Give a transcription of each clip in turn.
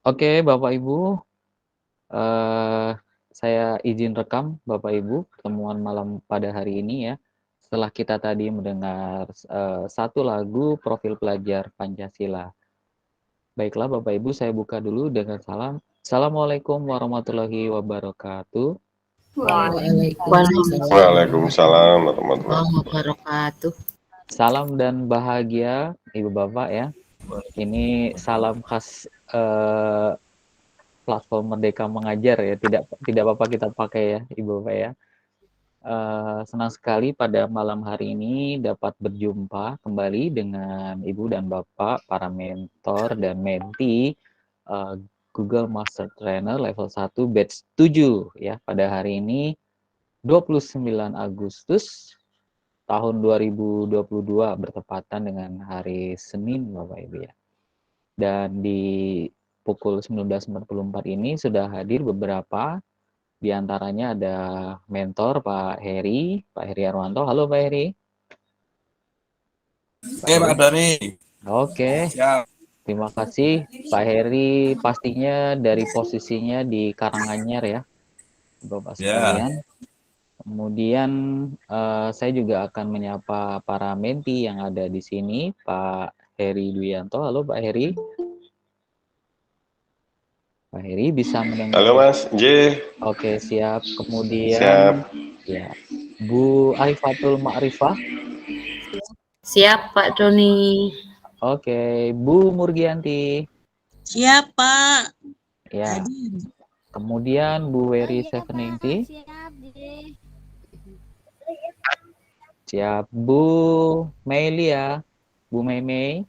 Oke, Bapak Ibu, eee, saya izin rekam Bapak Ibu pertemuan malam pada hari ini ya. Setelah kita tadi mendengar, satu lagu profil pelajar Pancasila. Baiklah Bapak Ibu, saya buka dulu dengan salam. Assalamualaikum warahmatullahi wabarakatuh. Waalaikumsalam Waalaikumsalam warahmatullahi warahmatullahi wabarakatuh. Salam dan bahagia Ibu Bapak ya. Ini salam khas, platform Merdeka Mengajar ya, tidak apa-apa kita pakai ya Ibu Bapak ya. Senang sekali pada malam hari ini dapat berjumpa kembali dengan Ibu dan Bapak, para mentor dan menti Google Master Trainer level 1 batch 7 ya. Pada hari ini 29 Agustus tahun 2022 bertepatan dengan hari Senin Bapak Ibu ya. Dan di pukul 19.44 ini sudah hadir beberapa. Di antaranya ada mentor Pak Heri Arwanto. Halo Pak Heri. Pak Doni. Oke. Siap. Terima kasih Pak Heri, pastinya dari posisinya di Karanganyar ya, Bapak sekalian. Kemudian saya juga akan menyapa para menti yang ada di sini, Pak Heri Dwianto. Halo Pak Heri. Pak Heri bisa mendengar? Halo Mas, J. Oke, siap. Kemudian Siap. ya, Bu Arifatul Ma'rifah. Siap Pak Doni. Oke, Bu Murgianti. Siap Pak. Ya. Kemudian Bu Weri Seveningti. Siap. Bu Melia. Bu Mei.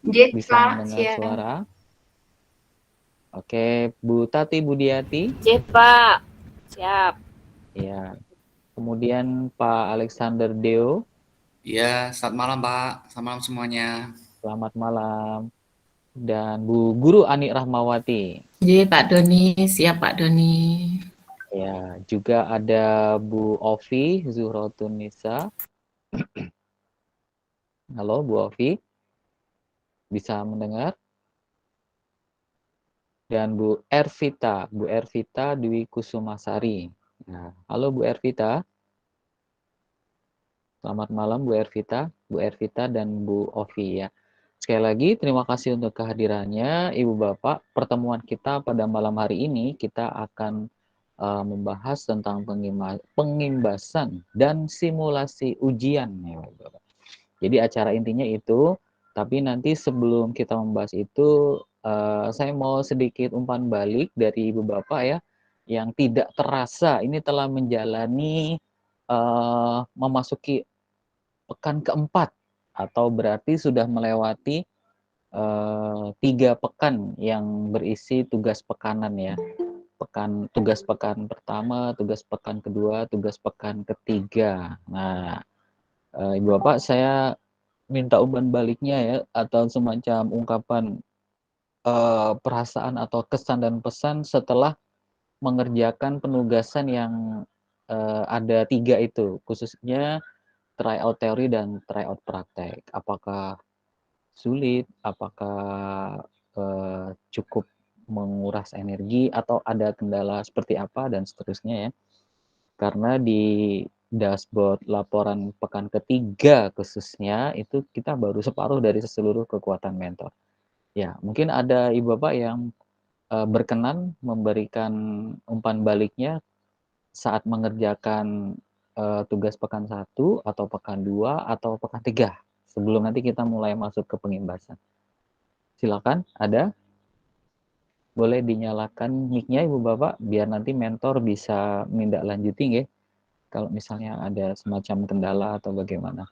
Bisa mendengar suara? Oke, Bu Tati Budiati. Siap Pak. Siap. Ya. Kemudian Pak Alexander Deo. Iya, selamat malam Pak. Selamat malam semuanya. Selamat malam. Dan Bu Guru Ani Rahmawati. Iya Pak Doni, siap Pak Doni. Ya, juga ada Bu Ovi Zuhrotun Nisa. Halo Bu Ovi. Bisa mendengar? Dan Bu Ervita Dwi Kusumasari. Nah, halo Bu Ervita. Selamat malam Bu Ervita dan Bu Ovi ya. Sekali lagi terima kasih untuk kehadirannya Ibu Bapak. Pertemuan kita pada malam hari ini kita akan membahas tentang pengimbasan dan simulasi ujian ya Bapak. Jadi acara intinya itu, tapi nanti sebelum kita membahas itu saya mau sedikit umpan balik dari Ibu Bapak ya, yang tidak terasa ini telah menjalani memasuki pekan keempat atau berarti sudah melewati 3 pekan yang berisi tugas pekanan ya. Tugas pekan pertama, tugas pekan kedua, tugas pekan ketiga. Nah, Ibu Bapak saya minta umpan baliknya ya, atau semacam ungkapan perasaan atau kesan dan pesan setelah mengerjakan penugasan yang ada 3 itu, khususnya tryout teori dan tryout praktek. Apakah sulit? Apakah cukup menguras energi atau ada kendala seperti apa dan seterusnya ya. Karena di dashboard laporan pekan ketiga khususnya itu kita baru separuh dari seluruh kekuatan mentor. Ya, mungkin ada Ibu Bapak yang berkenan memberikan umpan baliknya saat mengerjakan tugas pekan 1 atau pekan 2 atau pekan 3 sebelum nanti kita mulai masuk ke pengimbasan. Silakan, ada? Boleh dinyalakan mic-nya Ibu Bapak biar nanti mentor bisa menindaklanjuti nggih. Kalau misalnya ada semacam kendala atau bagaimana.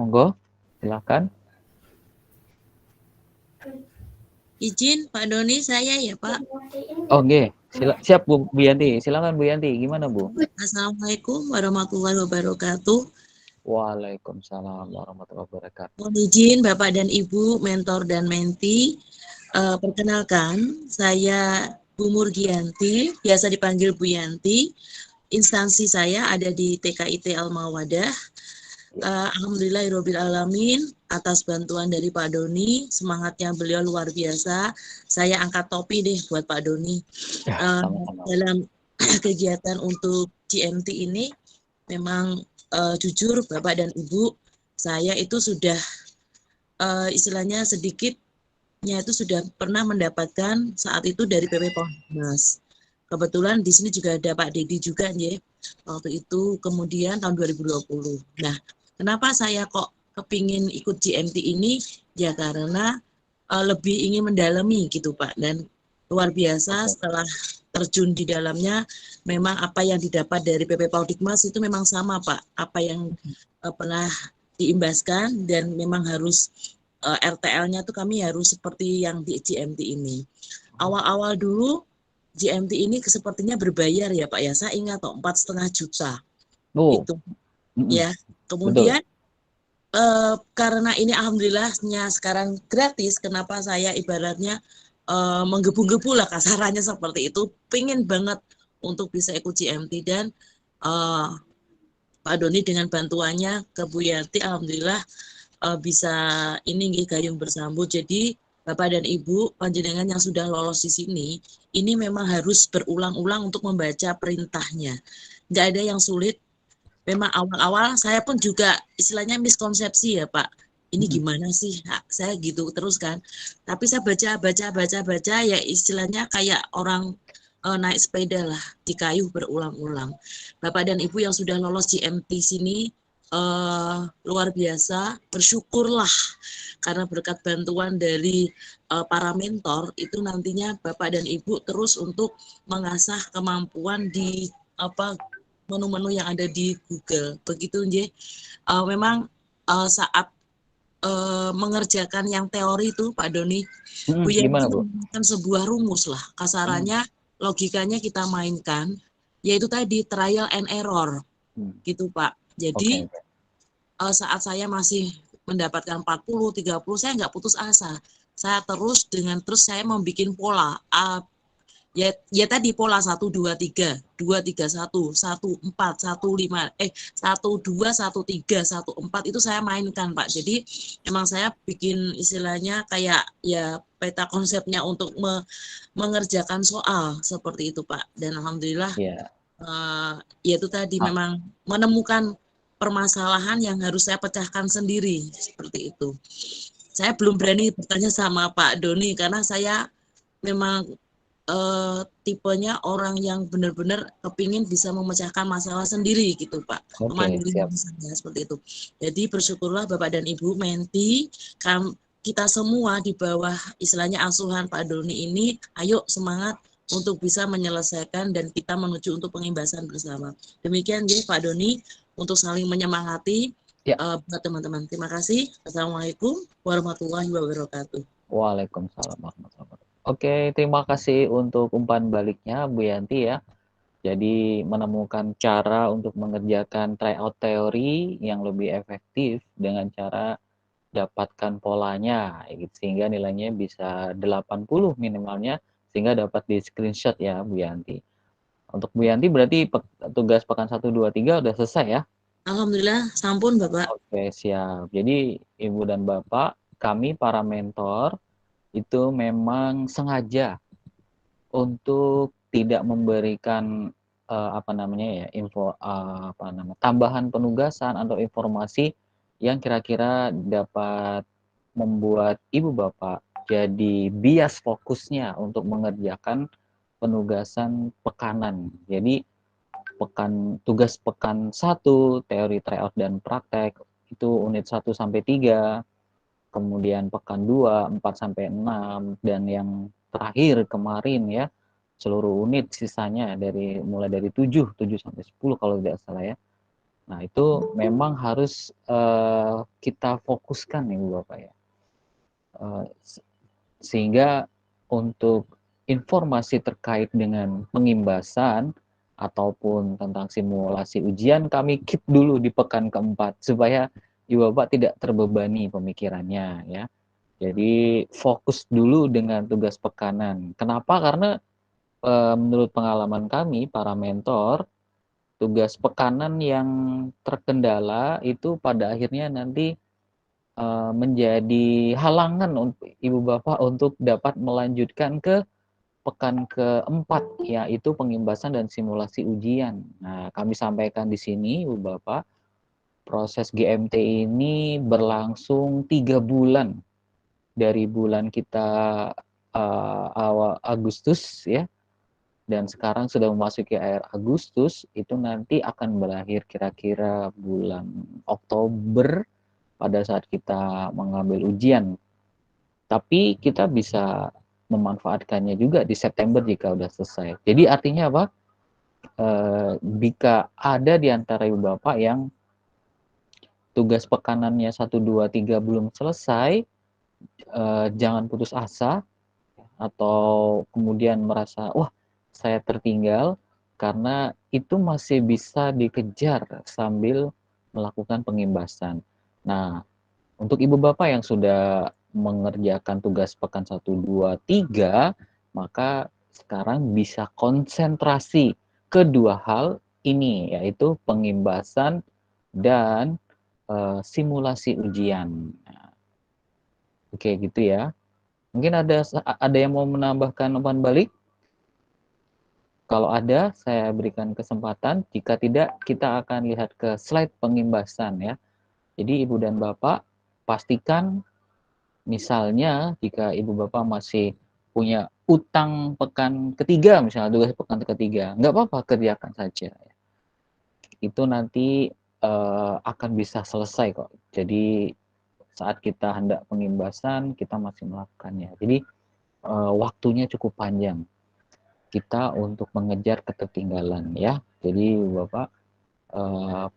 Monggo, silakan. Izin Pak Doni saya ya Pak. Oh nggih, siap Bu Yanti. Silakan Bu Yanti, gimana Bu? Assalamualaikum warahmatullahi wabarakatuh. Waalaikumsalam warahmatullahi wabarakatuh. Mohon izin Bapak dan Ibu, mentor dan menti. Perkenalkan, saya Bu Murgianti, biasa dipanggil Bu Yanti. Instansi saya ada di TKIT Al Mawadah. Alhamdulillahirabbil alamin atas bantuan dari Pak Doni, semangatnya beliau luar biasa. Saya angkat topi deh buat Pak Doni. Ya, sama-sama. Dalam kegiatan untuk GMT ini memang jujur Bapak dan Ibu, saya itu sudah istilahnya sedikitnya itu sudah pernah mendapatkan saat itu dari PP Polmas. Kebetulan di sini juga ada Pak Dedi juga nih waktu itu, kemudian tahun 2020. Nah, kenapa saya kok kepingin ikut GMT ini? Ya karena lebih ingin mendalami gitu Pak, dan luar biasa setelah terjun di dalamnya, memang apa yang didapat dari PP Paudikmas itu memang sama Pak, apa yang pernah diimbaskan, dan memang harus RTL-nya tuh kami harus seperti yang di GMT ini. Awal-awal dulu GMT ini sepertinya berbayar ya Pak ya, saya ingat kok 4,5 juta itu ya. Kemudian karena ini alhamdulillahnya sekarang gratis, kenapa saya ibaratnya menggebu-gebu lah kasarannya seperti itu, pengen banget untuk bisa ikut GMT. Dan Pak Doni dengan bantuannya ke Bu Yanti, alhamdulillah bisa ini gayung bersambut. Jadi Bapak dan Ibu panjenengan yang sudah lolos di sini, ini memang harus berulang-ulang untuk membaca perintahnya. Nggak ada yang sulit. Memang awal-awal saya pun juga istilahnya miskonsepsi ya Pak. Ini gimana sih? Saya gitu terus kan. Tapi saya baca ya istilahnya kayak orang naik sepeda lah, dikayuh berulang-ulang. Bapak dan Ibu yang sudah lolos GMT sini luar biasa, bersyukurlah karena berkat bantuan dari para mentor itu nantinya Bapak dan Ibu terus untuk mengasah kemampuan di menu-menu yang ada di Google. Begitu nggih. Memang saat mengerjakan yang teori itu Pak Doni, Bu Yanti menggunakan sebuah rumus lah, kasarannya logikanya kita mainkan, yaitu tadi trial and error gitu Pak. Jadi saat saya masih mendapatkan 40, 30, saya nggak putus asa. Saya terus saya membuat pola. Ya tadi pola 1, 2, 3, 2, 3, 1, 1, 4, 1, 5, 1, 2, 1, 3, 1, 4 itu saya mainkan Pak. Jadi emang saya bikin istilahnya kayak ya peta konsepnya untuk mengerjakan soal seperti itu Pak. Dan alhamdulillah ya itu tadi memang menemukan permasalahan yang harus saya pecahkan sendiri seperti itu. Saya belum berani bertanya sama Pak Doni karena saya memang tipenya orang yang benar-benar kepingin bisa memecahkan masalah sendiri gitu Pak. Mandiri misalnya seperti itu. Jadi bersyukurlah Bapak dan Ibu Menti, kita semua di bawah istilahnya asuhan Pak Doni ini, ayo semangat untuk bisa menyelesaikan dan kita menuju untuk pengimbasan bersama. Demikian ya Pak Doni, untuk saling menyemangati buat teman-teman. Terima kasih. Assalamualaikum warahmatullahi wabarakatuh. Waalaikumsalam warahmatullahi wabarakatuh. Oke, terima kasih untuk umpan baliknya Bu Yanti ya. Jadi menemukan cara untuk mengerjakan tryout teori yang lebih efektif dengan cara dapatkan polanya sehingga nilainya bisa 80 minimalnya, sehingga dapat di screenshot ya Bu Yanti. Untuk Bu Yanti berarti tugas pekan 1, 2, 3 udah selesai ya? Alhamdulillah, sampun Bapak. Oke, siap. Jadi Ibu dan Bapak, kami para mentor itu memang sengaja untuk tidak memberikan tambahan penugasan atau informasi yang kira-kira dapat membuat Ibu Bapak jadi bias fokusnya untuk mengerjakan penugasan pekanan. Jadi tugas pekan 1, teori tryout dan praktek itu unit 1 sampai 3. Kemudian pekan 2, 4 sampai 6, dan yang terakhir kemarin ya, seluruh unit sisanya mulai dari 7 sampai 10 kalau tidak salah ya. Nah, itu memang harus kita fokuskan nih Bapak ya. Sehingga untuk informasi terkait dengan pengimbasan ataupun tentang simulasi ujian kami keep dulu di pekan keempat supaya Ibu Bapak tidak terbebani pemikirannya ya. Jadi fokus dulu dengan tugas pekanan. Kenapa? Karena menurut pengalaman kami para mentor, tugas pekanan yang terkendala itu pada akhirnya nanti menjadi halangan untuk Ibu Bapak untuk dapat melanjutkan ke pekan keempat, yaitu pengimbasan dan simulasi ujian. Nah, kami sampaikan di sini, Ibu Bapak, proses GMT ini berlangsung 3 bulan. Dari bulan kita awal Agustus ya, dan sekarang sudah memasuki akhir Agustus, itu nanti akan berakhir kira-kira bulan Oktober pada saat kita mengambil ujian. Tapi kita bisa memanfaatkannya juga di September jika sudah selesai. Jadi artinya apa? Jika ada di antara Ibu Bapak yang tugas pekanannya 1, 2, 3 belum selesai, jangan putus asa atau kemudian merasa, wah saya tertinggal, karena itu masih bisa dikejar sambil melakukan pengimbasan. Nah, untuk Ibu Bapak yang sudah mengerjakan tugas pekan 1, 2, 3, maka sekarang bisa konsentrasi kedua hal ini, yaitu pengimbasan dan simulasi ujian. Nah, oke, gitu ya. Mungkin ada yang mau menambahkan umpan balik? Kalau ada, saya berikan kesempatan. Jika tidak, kita akan lihat ke slide pengimbasan ya. Jadi Ibu dan Bapak pastikan, misalnya jika Ibu Bapak masih punya utang pekan ketiga, misalnya tugas pekan ketiga, nggak apa-apa, kerjakan saja. Itu nanti akan bisa selesai kok. Jadi saat kita hendak pengimbasan, kita masih melakukannya. Jadi waktunya cukup panjang kita untuk mengejar ketertinggalan ya. Jadi Bapak,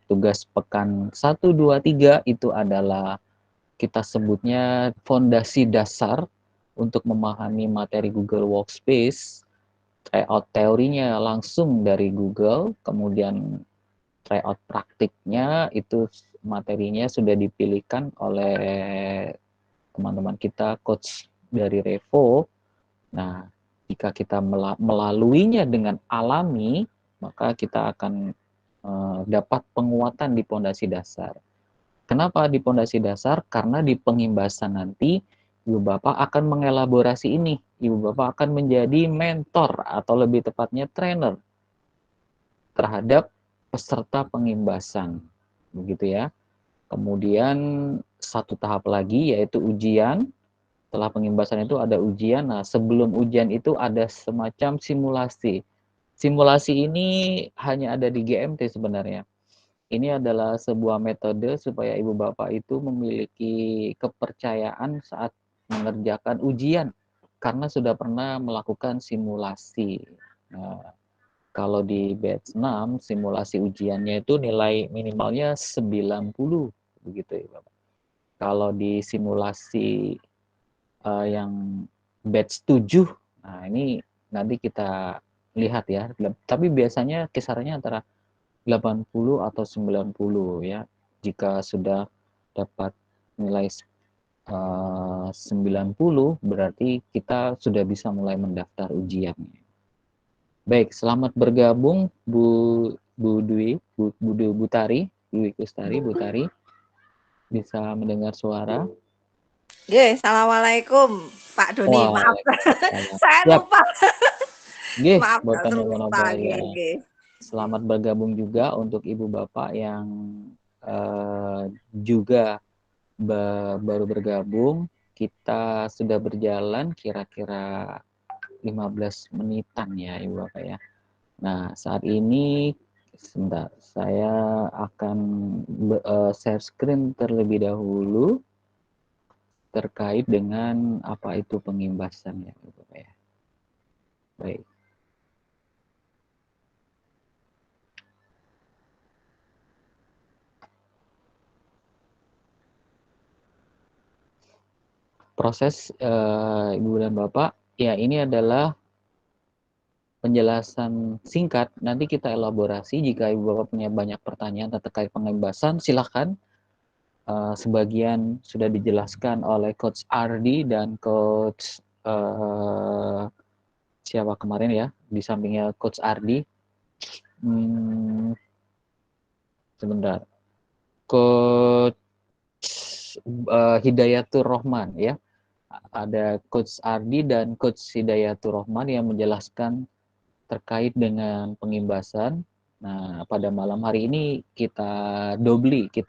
tugas pekan 1, 2, 3 itu adalah kita sebutnya fondasi dasar untuk memahami materi Google Workspace. Tryout teorinya langsung dari Google, kemudian tryout praktiknya itu materinya sudah dipilihkan oleh teman-teman kita, coach dari Revo. Nah, jika kita melaluinya dengan alami, maka kita akan dapat penguatan di pondasi dasar. Kenapa di pondasi dasar? Karena di pengimbasan nanti, Ibu Bapak akan mengelaborasi ini. Ibu Bapak akan menjadi mentor atau lebih tepatnya trainer terhadap peserta pengimbasan. Begitu ya. Kemudian satu tahap lagi yaitu ujian. Setelah pengimbasan itu ada ujian. Nah, sebelum ujian itu ada semacam simulasi. Simulasi ini hanya ada di GMT sebenarnya. Ini adalah sebuah metode supaya Ibu Bapak itu memiliki kepercayaan saat mengerjakan ujian karena sudah pernah melakukan simulasi. Nah, kalau di batch 6 simulasi ujiannya itu nilai minimalnya 90 begitu ya Bapak. Kalau di simulasi yang batch 7, nah ini nanti kita lihat ya, tapi biasanya kisarannya antara 80 atau 90 ya. Jika sudah dapat nilai 90 berarti kita sudah bisa mulai mendaftar ujiannya. Baik, selamat bergabung Bu Dwi, Bu Tari, Dwi Kustari, Bu Tari. Bisa mendengar suara? Assalamualaikum Pak Doni, maaf saya Siap. lupa. Maaf, boten lupa ya. Selamat bergabung juga untuk Ibu Bapak yang juga baru bergabung. Kita sudah berjalan kira-kira 15 menitan ya Ibu Bapak ya. Nah, saat ini sebentar, saya akan share screen terlebih dahulu terkait dengan apa itu pengimbasan ya Ibu Bapak ya. Baik. Proses Ibu dan Bapak, ya ini adalah penjelasan singkat. Nanti kita elaborasi jika Ibu Bapak punya banyak pertanyaan terkait pengimbasan, silakan. Sebagian sudah dijelaskan oleh Coach Ardi dan Coach siapa kemarin ya, di sampingnya Coach Ardi. sebentar. Coach Hidayatur Rahman ya. Ada Coach Ardi dan Coach Hidayatur Rahman yang menjelaskan terkait dengan pengimbasan. Nah, pada malam hari ini kita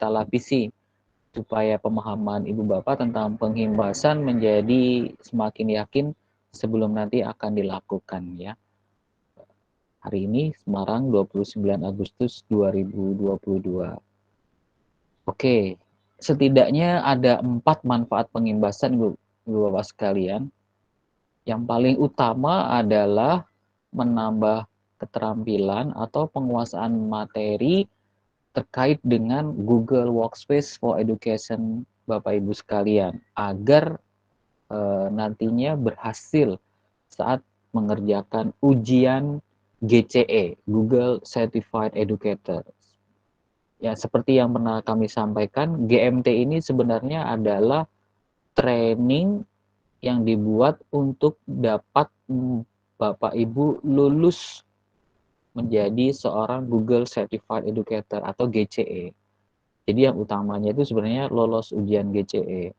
lapisi supaya pemahaman Ibu Bapak tentang pengimbasan menjadi semakin yakin sebelum nanti akan dilakukan ya. Hari ini Semarang 29 Agustus 2022. Oke, setidaknya ada 4 manfaat pengimbasan Ibu Bapak sekalian. Yang paling utama adalah menambah keterampilan atau penguasaan materi terkait dengan Google Workspace for Education Bapak Ibu sekalian agar nantinya berhasil saat mengerjakan ujian GCE, Google Certified Educator. Ya, seperti yang pernah kami sampaikan, GMT ini sebenarnya adalah training yang dibuat untuk dapat Bapak Ibu lulus menjadi seorang Google Certified Educator atau GCE. Jadi yang utamanya itu sebenarnya lolos ujian GCE.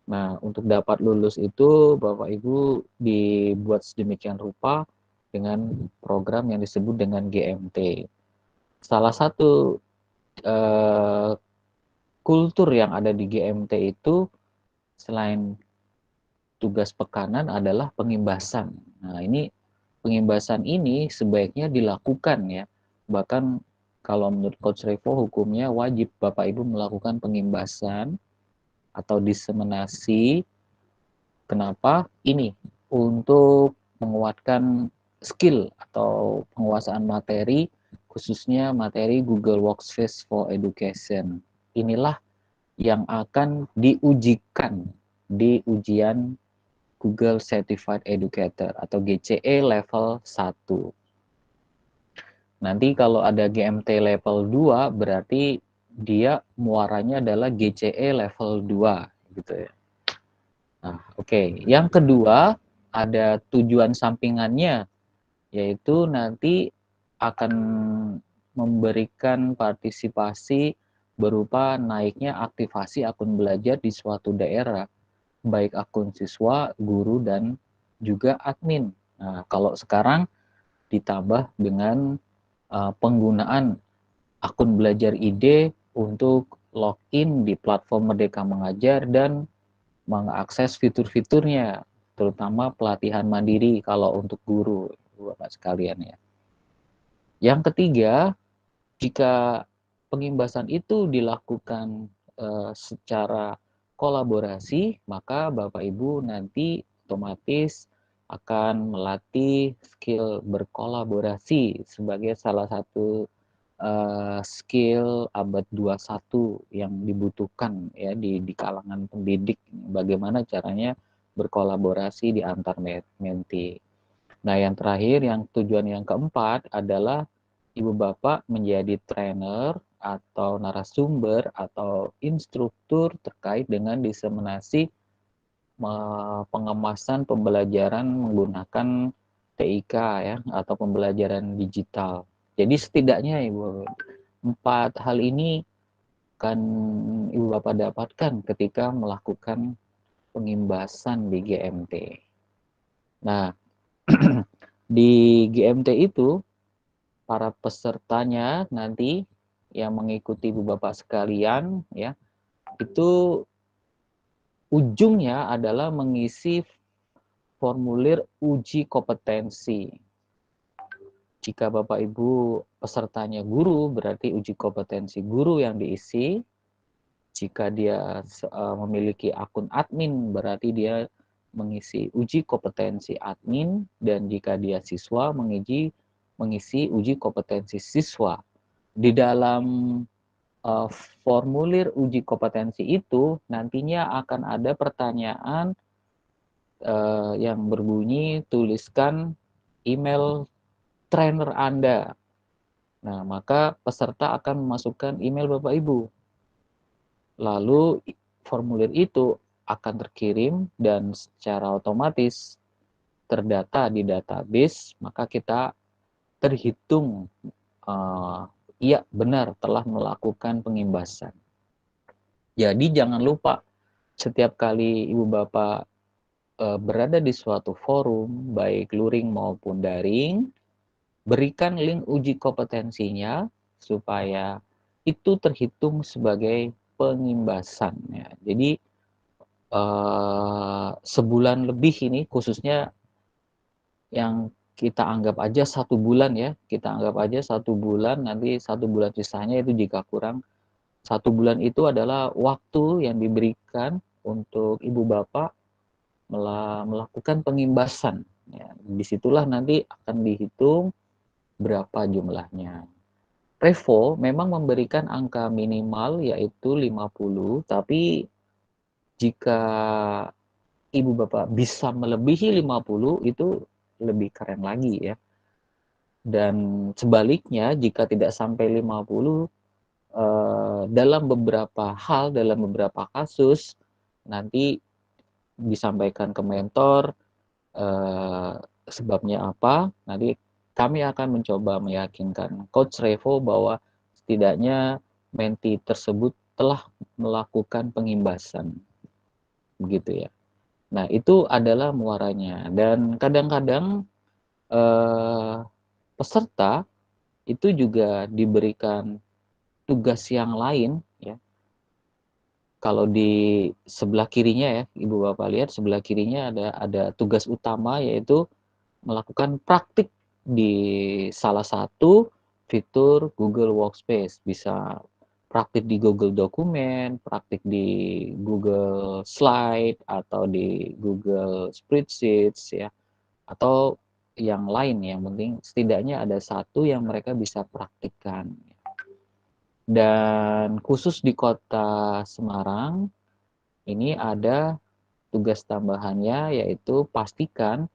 Nah, untuk dapat lulus itu Bapak Ibu dibuat sedemikian rupa dengan program yang disebut dengan GMT. Salah satu kultur yang ada di GMT itu selain tugas pekanan adalah pengimbasan. Nah, pengimbasan ini sebaiknya dilakukan ya. Bahkan kalau menurut Coach Revo hukumnya wajib Bapak Ibu melakukan pengimbasan atau diseminasi. Kenapa? Ini untuk menguatkan skill atau penguasaan materi, khususnya materi Google Workspace for Education. Inilah yang akan diujikan di ujian Google Certified Educator atau GCE level 1. Nanti kalau ada GMT level 2 berarti dia muaranya adalah GCE level 2 gitu ya. Nah, oke. Yang kedua ada tujuan sampingannya, yaitu nanti akan memberikan partisipasi berupa naiknya aktivasi akun belajar di suatu daerah, baik akun siswa, guru, dan juga admin. Nah, kalau sekarang ditambah dengan penggunaan akun belajar ID untuk login di platform Merdeka Mengajar dan mengakses fitur-fiturnya, terutama pelatihan mandiri kalau untuk guru, Bapak sekalian ya. Yang ketiga, jika pengimbasan itu dilakukan secara kolaborasi, maka Bapak Ibu nanti otomatis akan melatih skill berkolaborasi sebagai salah satu skill abad 21 yang dibutuhkan ya di kalangan pendidik, bagaimana caranya berkolaborasi di antar menti. Nah, yang terakhir, yang tujuan yang keempat adalah Ibu Bapak menjadi trainer atau narasumber atau instruktur terkait dengan diseminasi pengemasan pembelajaran menggunakan TIK ya atau pembelajaran digital. Jadi setidaknya Ibu 4 hal ini kan Ibu Bapak dapatkan ketika melakukan pengimbasan di GMT. Nah, di GMT itu para pesertanya nanti yang mengikuti Ibu Bapak sekalian ya, itu ujungnya adalah mengisi formulir uji kompetensi. Jika Bapak Ibu pesertanya guru, berarti uji kompetensi guru yang diisi. Jika dia memiliki akun admin, berarti dia mengisi uji kompetensi admin. Dan jika dia siswa, mengisi uji kompetensi siswa. Di dalam formulir uji kompetensi itu nantinya akan ada pertanyaan yang berbunyi tuliskan email trainer Anda. Nah, maka peserta akan memasukkan email Bapak Ibu. Lalu formulir itu akan terkirim dan secara otomatis terdata di database, maka kita terhitung iya benar telah melakukan pengimbasan. Jadi jangan lupa setiap kali Ibu Bapak berada di suatu forum, baik luring maupun daring, berikan link uji kompetensinya supaya itu terhitung sebagai pengimbasan ya. Jadi sebulan lebih ini khususnya yang kita anggap aja 1 bulan ya, kita anggap aja 1 bulan, nanti 1 bulan sisanya itu jika kurang 1 bulan itu adalah waktu yang diberikan untuk ibu bapak melakukan pengimbasan ya. Disitulah nanti akan dihitung berapa jumlahnya. Revo memang memberikan angka minimal yaitu 50, tapi jika ibu bapak bisa melebihi 50 itu lebih keren lagi ya. Dan sebaliknya jika tidak sampai 50 dalam beberapa hal, dalam beberapa kasus nanti disampaikan ke mentor sebabnya apa, nanti kami akan mencoba meyakinkan Coach Revo bahwa setidaknya menti tersebut telah melakukan pengimbasan, begitu ya. Nah, itu adalah muaranya dan kadang-kadang peserta itu juga diberikan tugas yang lain ya. Kalau di sebelah kirinya ya, Ibu Bapak lihat sebelah kirinya ada tugas utama yaitu melakukan praktik di salah satu fitur Google Workspace. Bisa praktik di Google Dokumen, praktik di Google Slide atau di Google Spreadsheets ya, atau yang lain, yang penting setidaknya ada satu yang mereka bisa praktikkan. Dan khusus di Kota Semarang ini ada tugas tambahannya yaitu pastikan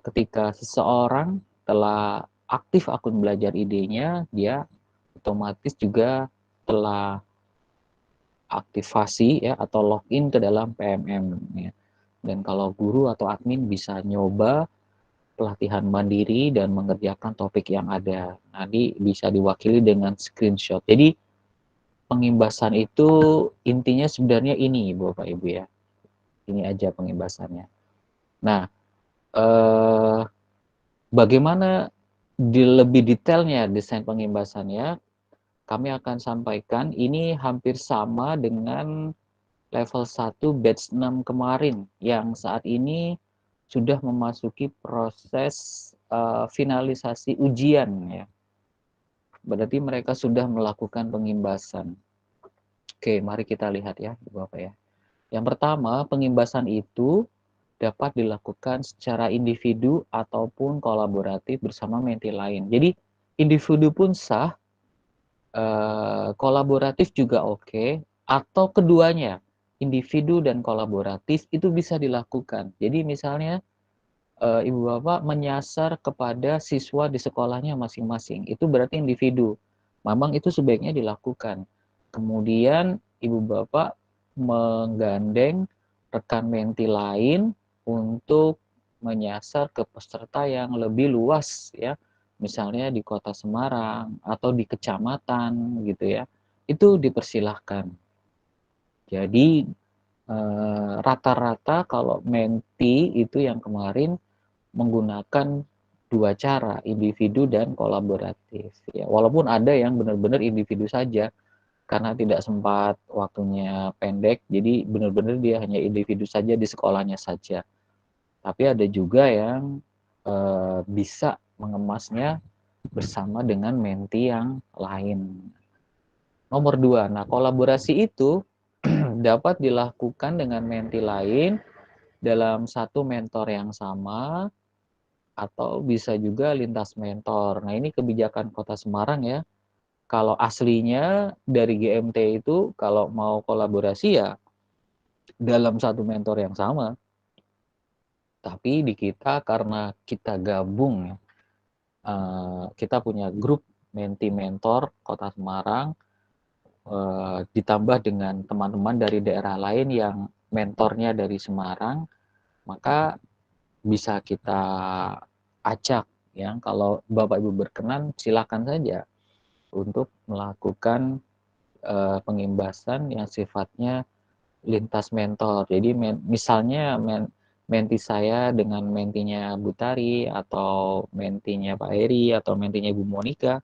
ketika seseorang telah aktif akun belajar ID-nya, dia otomatis juga telah aktivasi ya atau login ke dalam PMM ya. Dan kalau guru atau admin bisa nyoba pelatihan mandiri dan mengerjakan topik yang ada. Nanti bisa diwakili dengan screenshot. Jadi pengimbasan itu intinya sebenarnya ini Bapak Ibu ya. Ini aja pengimbasannya. Nah, bagaimana lebih detailnya desain pengimbasannya, kami akan sampaikan ini hampir sama dengan level 1 batch 6 kemarin yang saat ini sudah memasuki proses finalisasi ujian ya. Berarti mereka sudah melakukan pengimbasan. Oke, mari kita lihat ya, Bapak ya. Yang pertama, pengimbasan itu dapat dilakukan secara individu ataupun kolaboratif bersama menti lain. Jadi individu pun sah, kolaboratif juga oke, atau keduanya, individu dan kolaboratif itu bisa dilakukan. Jadi misalnya ibu bapak menyasar kepada siswa di sekolahnya masing-masing, itu berarti individu. Memang itu sebaiknya dilakukan. Kemudian ibu bapak menggandeng rekan menti lain untuk menyasar ke peserta yang lebih luas ya, misalnya di Kota Semarang atau di kecamatan gitu ya, itu dipersilahkan. Jadi rata-rata kalau menti itu yang kemarin menggunakan 2 cara, individu dan kolaboratif ya. Walaupun ada yang benar-benar individu saja, karena tidak sempat, waktunya pendek, jadi benar-benar dia hanya individu saja di sekolahnya saja. Tapi ada juga yang bisa mengemasnya bersama dengan menti yang lain. Nomor 2, nah kolaborasi itu dapat dilakukan dengan menti lain dalam satu mentor yang sama atau bisa juga lintas mentor. Nah, ini kebijakan Kota Semarang ya. Kalau aslinya dari GMT itu kalau mau kolaborasi ya dalam satu mentor yang sama. Tapi di kita karena kita gabung ya, kita punya grup menti mentor Kota Semarang, ditambah dengan teman-teman dari daerah lain yang mentornya dari Semarang, maka bisa kita acak ya. Kalau Bapak Ibu berkenan silakan saja untuk melakukan pengimbasan yang sifatnya lintas mentor. Jadi misalnya menti saya dengan mentinya Bu Tari atau mentinya Pak Heri atau mentinya Bu Monika,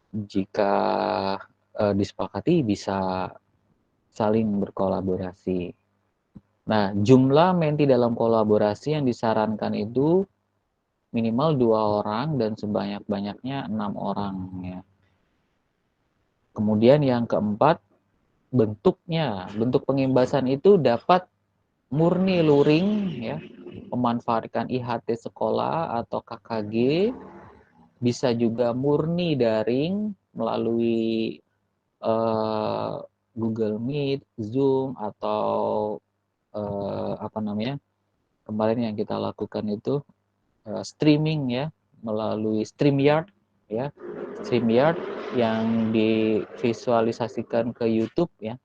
jika disepakati bisa saling berkolaborasi. Nah, jumlah menti dalam kolaborasi yang disarankan itu minimal 2 orang dan sebanyak-banyaknya 6 orang ya. Kemudian yang keempat, bentuknya. Bentuk pengimbasan itu dapat murni luring ya, memanfaatkan IHT sekolah atau KKG, bisa juga murni daring melalui Google Meet, Zoom atau kemarin yang kita lakukan itu streaming ya melalui StreamYard ya. StreamYard yang divisualisasikan ke YouTube ya,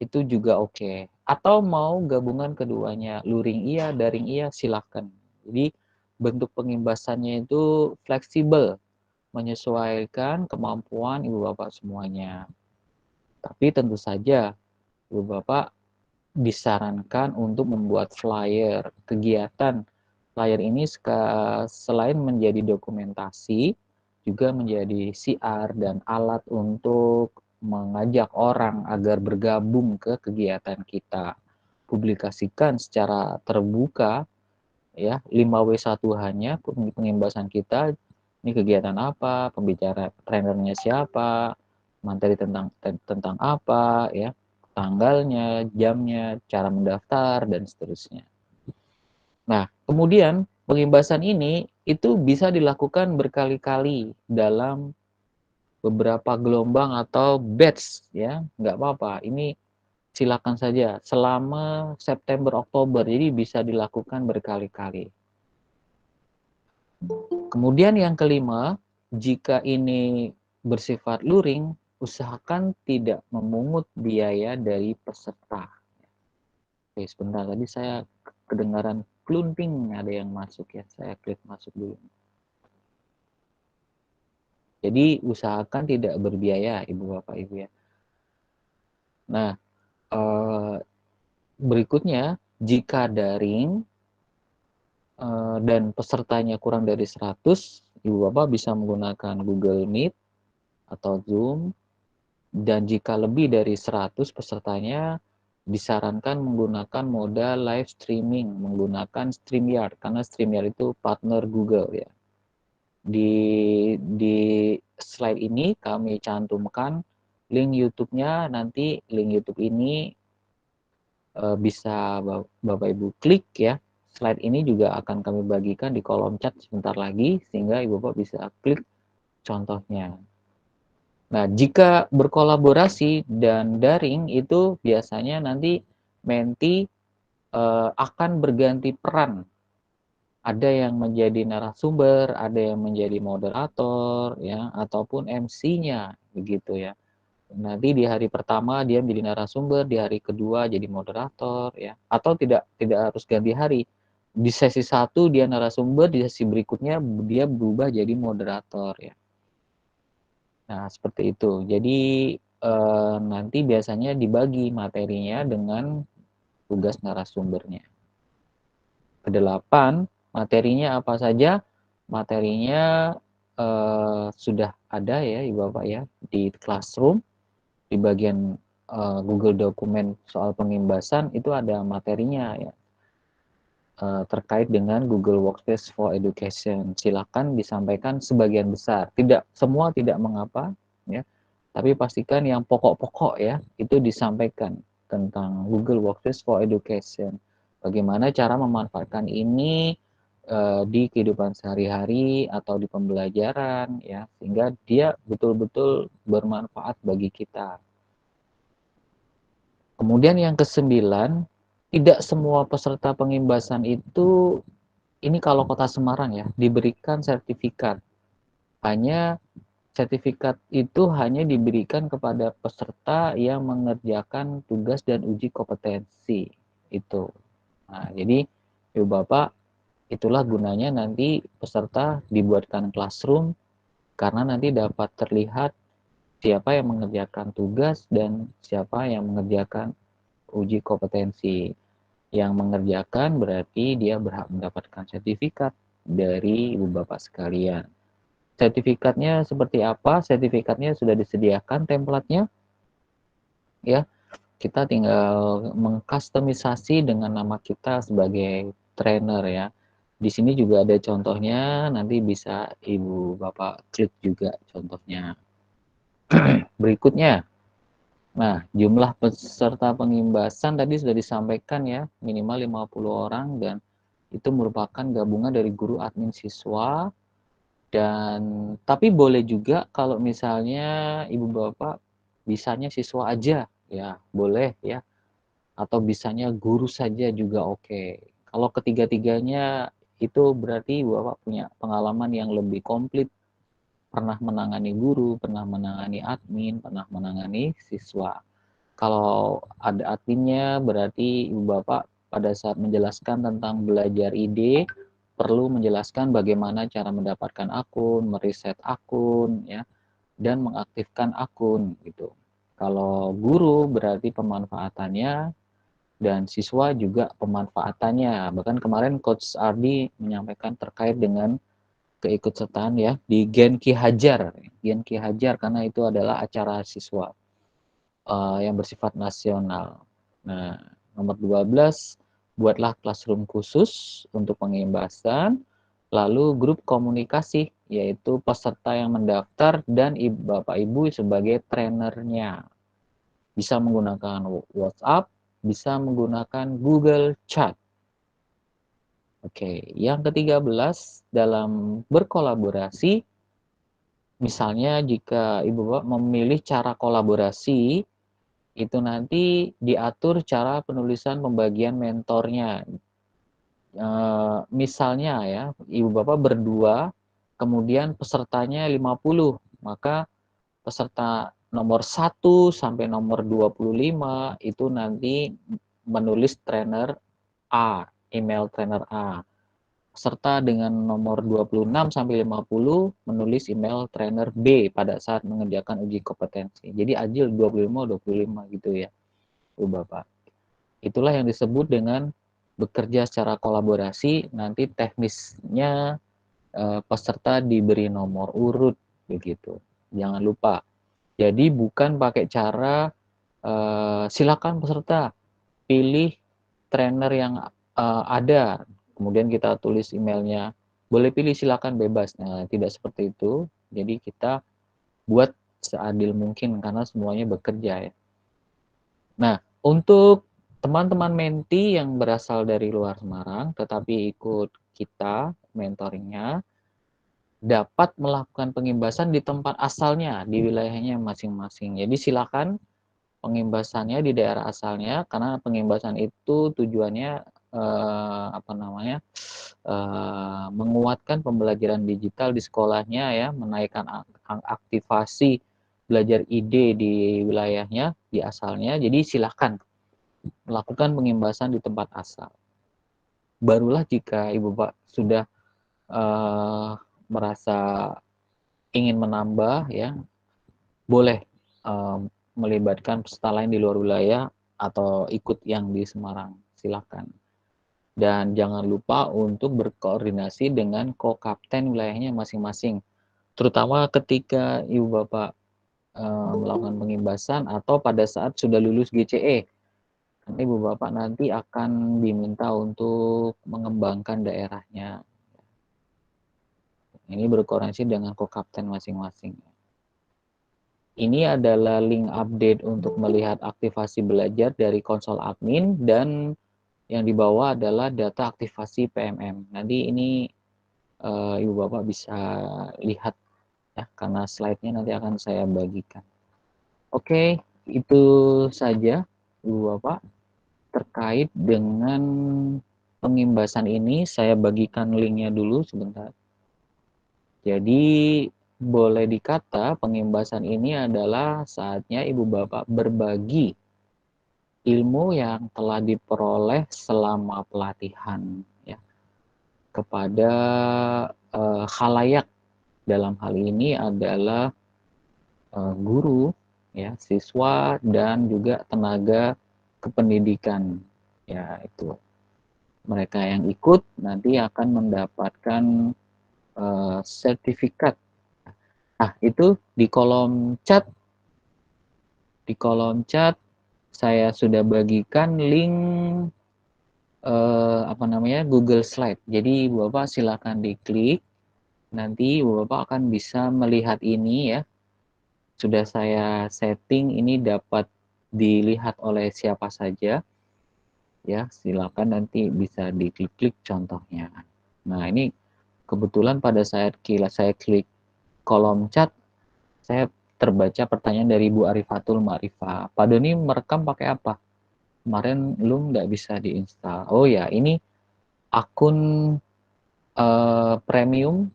itu juga oke. Atau mau gabungan keduanya, luring iya, daring iya, silakan. Jadi bentuk pengimbasannya itu fleksibel, menyesuaikan kemampuan ibu bapak semuanya. Tapi tentu saja ibu bapak disarankan untuk membuat flyer kegiatan. Flyer ini selain menjadi dokumentasi, juga menjadi siar dan alat untuk mengajak orang agar bergabung ke kegiatan kita. Publikasikan secara terbuka ya, 5W1 hanya pengimbasan kita, ini kegiatan apa, pembicara trainernya siapa, materi tentang apa ya, tanggalnya, jamnya, cara mendaftar dan seterusnya. Nah, kemudian pengimbasan ini itu bisa dilakukan berkali-kali dalam beberapa gelombang atau batch ya, nggak apa-apa. Ini silakan saja selama September Oktober, jadi bisa dilakukan berkali-kali. Kemudian yang kelima, jika ini bersifat luring, usahakan tidak memungut biaya dari peserta. Oke, sebentar, tadi saya kedengaran klunting, ada yang masuk ya, saya klik masuk dulu. Jadi usahakan tidak berbiaya ibu bapak ibu ya. Nah, berikutnya jika daring dan pesertanya kurang dari 100, ibu bapak bisa menggunakan Google Meet atau Zoom, dan jika lebih dari 100 pesertanya disarankan menggunakan moda live streaming menggunakan StreamYard, karena StreamYard itu partner Google ya. Di slide ini kami cantumkan link YouTube-nya, nanti link YouTube ini bisa Bapak Ibu klik ya. Slide ini juga akan kami bagikan di kolom chat sebentar lagi, sehingga Ibu Bapak bisa klik contohnya. Nah, jika berkolaborasi dan daring itu biasanya nanti menti akan berganti peran. Ada yang menjadi narasumber, ada yang menjadi moderator, ya, ataupun MC-nya, begitu ya. Nanti di hari pertama dia menjadi narasumber, di hari kedua jadi moderator, ya. Atau tidak harus ganti hari. Di sesi 1 dia narasumber, di sesi berikutnya dia berubah jadi moderator, ya. Nah, seperti itu. Jadi nanti biasanya dibagi materinya dengan tugas narasumbernya. Kedelapan, materinya apa saja? Materinya sudah ada ya Ibu Bapak ya di Classroom, di bagian Google Dokumen soal pengimbasan itu ada materinya ya, terkait dengan Google Workspace for Education. Silakan disampaikan sebagian besar, tidak semua tidak mengapa ya, tapi pastikan yang pokok-pokok ya itu disampaikan tentang Google Workspace for Education. Bagaimana cara memanfaatkan ini di kehidupan sehari-hari atau di pembelajaran ya, sehingga dia betul-betul bermanfaat bagi kita. Kemudian yang ke-9, tidak semua peserta pengimbasan itu, ini kalau Kota Semarang ya, diberikan sertifikat. Hanya sertifikat itu hanya diberikan kepada peserta yang mengerjakan tugas dan uji kompetensi itu. Nah, jadi Ibu Bapak, itulah gunanya nanti peserta dibuatkan classroom, karena nanti dapat terlihat siapa yang mengerjakan tugas dan siapa yang mengerjakan uji kompetensi. Yang mengerjakan berarti dia berhak mendapatkan sertifikat dari ibu bapak sekalian. Sertifikatnya seperti apa? Sertifikatnya sudah disediakan template-nya, ya. Kita tinggal mengkustomisasi dengan nama kita sebagai trainer, ya. Di sini juga ada contohnya, nanti bisa ibu bapak klik juga contohnya. Berikutnya, nah, jumlah peserta pengimbasan tadi sudah disampaikan, ya, minimal 50 orang, dan itu merupakan gabungan dari guru, admin, siswa, dan tapi boleh juga kalau misalnya ibu bapak bisanya siswa aja, ya boleh, ya, atau bisanya guru saja juga oke. Kalau ketiga-tiganya itu berarti ibu bapak punya pengalaman yang lebih komplit, pernah menangani guru, pernah menangani admin, pernah menangani siswa. Kalau ada adminnya berarti ibu bapak pada saat menjelaskan tentang belajar ide perlu menjelaskan bagaimana cara mendapatkan akun, mereset akun, ya, dan mengaktifkan akun gitu. Kalau guru berarti pemanfaatannya, dan siswa juga pemanfaatannya. Bahkan kemarin Coach Ardi menyampaikan terkait dengan keikutsertaan, ya, di Gen Ki Hajar. Gen Ki Hajar karena itu adalah acara siswa yang bersifat nasional. Nah, nomor 12, buatlah classroom khusus untuk pengimbasan, lalu grup komunikasi, yaitu peserta yang mendaftar dan Bapak Ibu sebagai trainernya. Bisa menggunakan WhatsApp, bisa menggunakan Google Chat. Oke, yang ke-13, dalam berkolaborasi, misalnya jika Ibu Bapak memilih cara kolaborasi, itu nanti diatur cara penulisan pembagian mentornya. Misalnya, ya, ibu bapak berdua, kemudian pesertanya 50, maka peserta nomor 1 sampai nomor 25 itu nanti menulis trainer A, email trainer A. Peserta dengan nomor 26 sampai 50 menulis email trainer B pada saat mengerjakan uji kompetensi. Jadi adil 25 gitu, ya, Ibu Bapak. Itulah yang disebut dengan bekerja secara kolaborasi. Nanti teknisnya peserta diberi nomor urut begitu. Jangan lupa. Jadi bukan pakai cara silakan peserta pilih trainer yang ada, kemudian kita tulis emailnya, boleh pilih silakan bebas. Nah, tidak seperti itu. Jadi kita buat seadil mungkin karena semuanya bekerja, ya. Nah, untuk teman-teman menti yang berasal dari luar Semarang tetapi ikut kita mentoringnya, dapat melakukan pengimbasan di tempat asalnya, di wilayahnya masing-masing. Jadi silakan pengimbasannya di daerah asalnya, karena pengimbasan itu tujuannya menguatkan pembelajaran digital di sekolahnya, ya, menaikkan aktivasi belajar ide di wilayahnya, di asalnya. Jadi silakan melakukan pengimbasan di tempat asal. Barulah jika ibu bapak sudah merasa ingin menambah, ya, boleh melibatkan peserta lain di luar wilayah atau ikut yang di Semarang, silakan. Dan jangan lupa untuk berkoordinasi dengan ko-kapten wilayahnya masing-masing, terutama ketika ibu bapak melakukan pengimbasan atau pada saat sudah lulus GCE. Nanti ibu bapak nanti akan diminta untuk mengembangkan daerahnya. Ini berkoordinasi dengan ko-kapten masing-masing. Ini adalah link update untuk melihat aktivasi belajar dari konsol admin, dan yang di bawah adalah data aktivasi PMM. Nanti ini ibu bapak bisa lihat, ya, karena slide-nya nanti akan saya bagikan. Oke, itu saja ibu bapak terkait dengan pengimbasan ini. Saya bagikan linknya dulu sebentar. Jadi boleh dikata pengimbasan ini adalah saatnya ibu bapak berbagi ilmu yang telah diperoleh selama pelatihan, ya, kepada khalayak dalam hal ini adalah guru, ya, siswa dan juga tenaga kependidikan. Ya, itu. Mereka yang ikut nanti akan mendapatkan sertifikat. Nah, itu di kolom chat saya sudah bagikan link Google Slide. Jadi Bapak silakan diklik. Nanti Bapak akan bisa melihat ini, ya. Sudah saya setting, ini dapat dilihat oleh siapa saja. Ya, silakan nanti bisa diklik-klik contohnya. Nah, ini kebetulan pada saat saya klik kolom chat, saya terbaca pertanyaan dari Bu Arifatul Ma'rifah. Pak Doni merekam pakai apa? Kemarin Loom nggak bisa diinstal. Oh ya, ini akun premium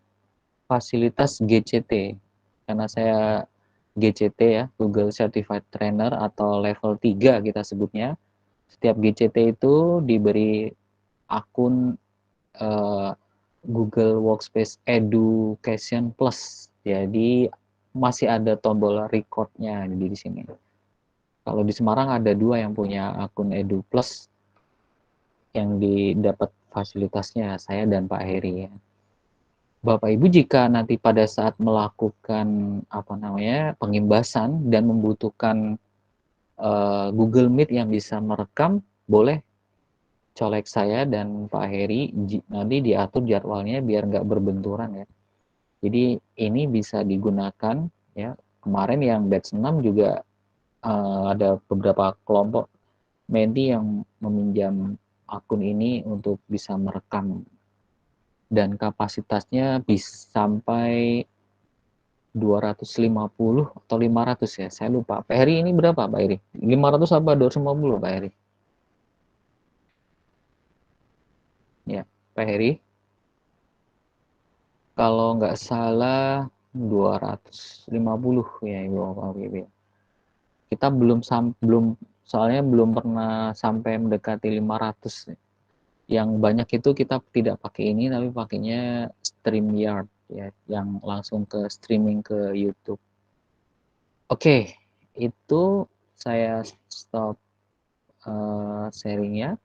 fasilitas GCT. Karena saya GCT, ya, Google Certified Trainer atau level 3 kita sebutnya. Setiap GCT itu diberi akun Google Workspace Education Plus. Jadi masih ada tombol record-nya di sini. Kalau di Semarang ada 2 yang punya akun Edu Plus yang didapat fasilitasnya, saya dan Pak Heri, ya. Bapak Ibu jika nanti pada saat melakukan pengimbasan dan membutuhkan Google Meet yang bisa merekam, boleh colek saya dan Pak Heri, nanti diatur jadwalnya biar nggak berbenturan, ya. Jadi ini bisa digunakan, ya. Kemarin yang batch 6 juga ada beberapa kelompok menti yang meminjam akun ini untuk bisa merekam, dan kapasitasnya bisa sampai 250 atau 500, ya, saya lupa. Pak Heri ini berapa Pak Heri? 500 apa 250 Pak Heri? Ya, Pak Heri, kalau nggak salah 250, ya Ibu Bapak Ibu. Kita belum soalnya belum pernah sampai mendekati 500. Yang banyak itu kita tidak pakai ini, tapi pakainya StreamYard, ya, yang langsung ke streaming ke YouTube. Oke, itu saya stop sharingnya.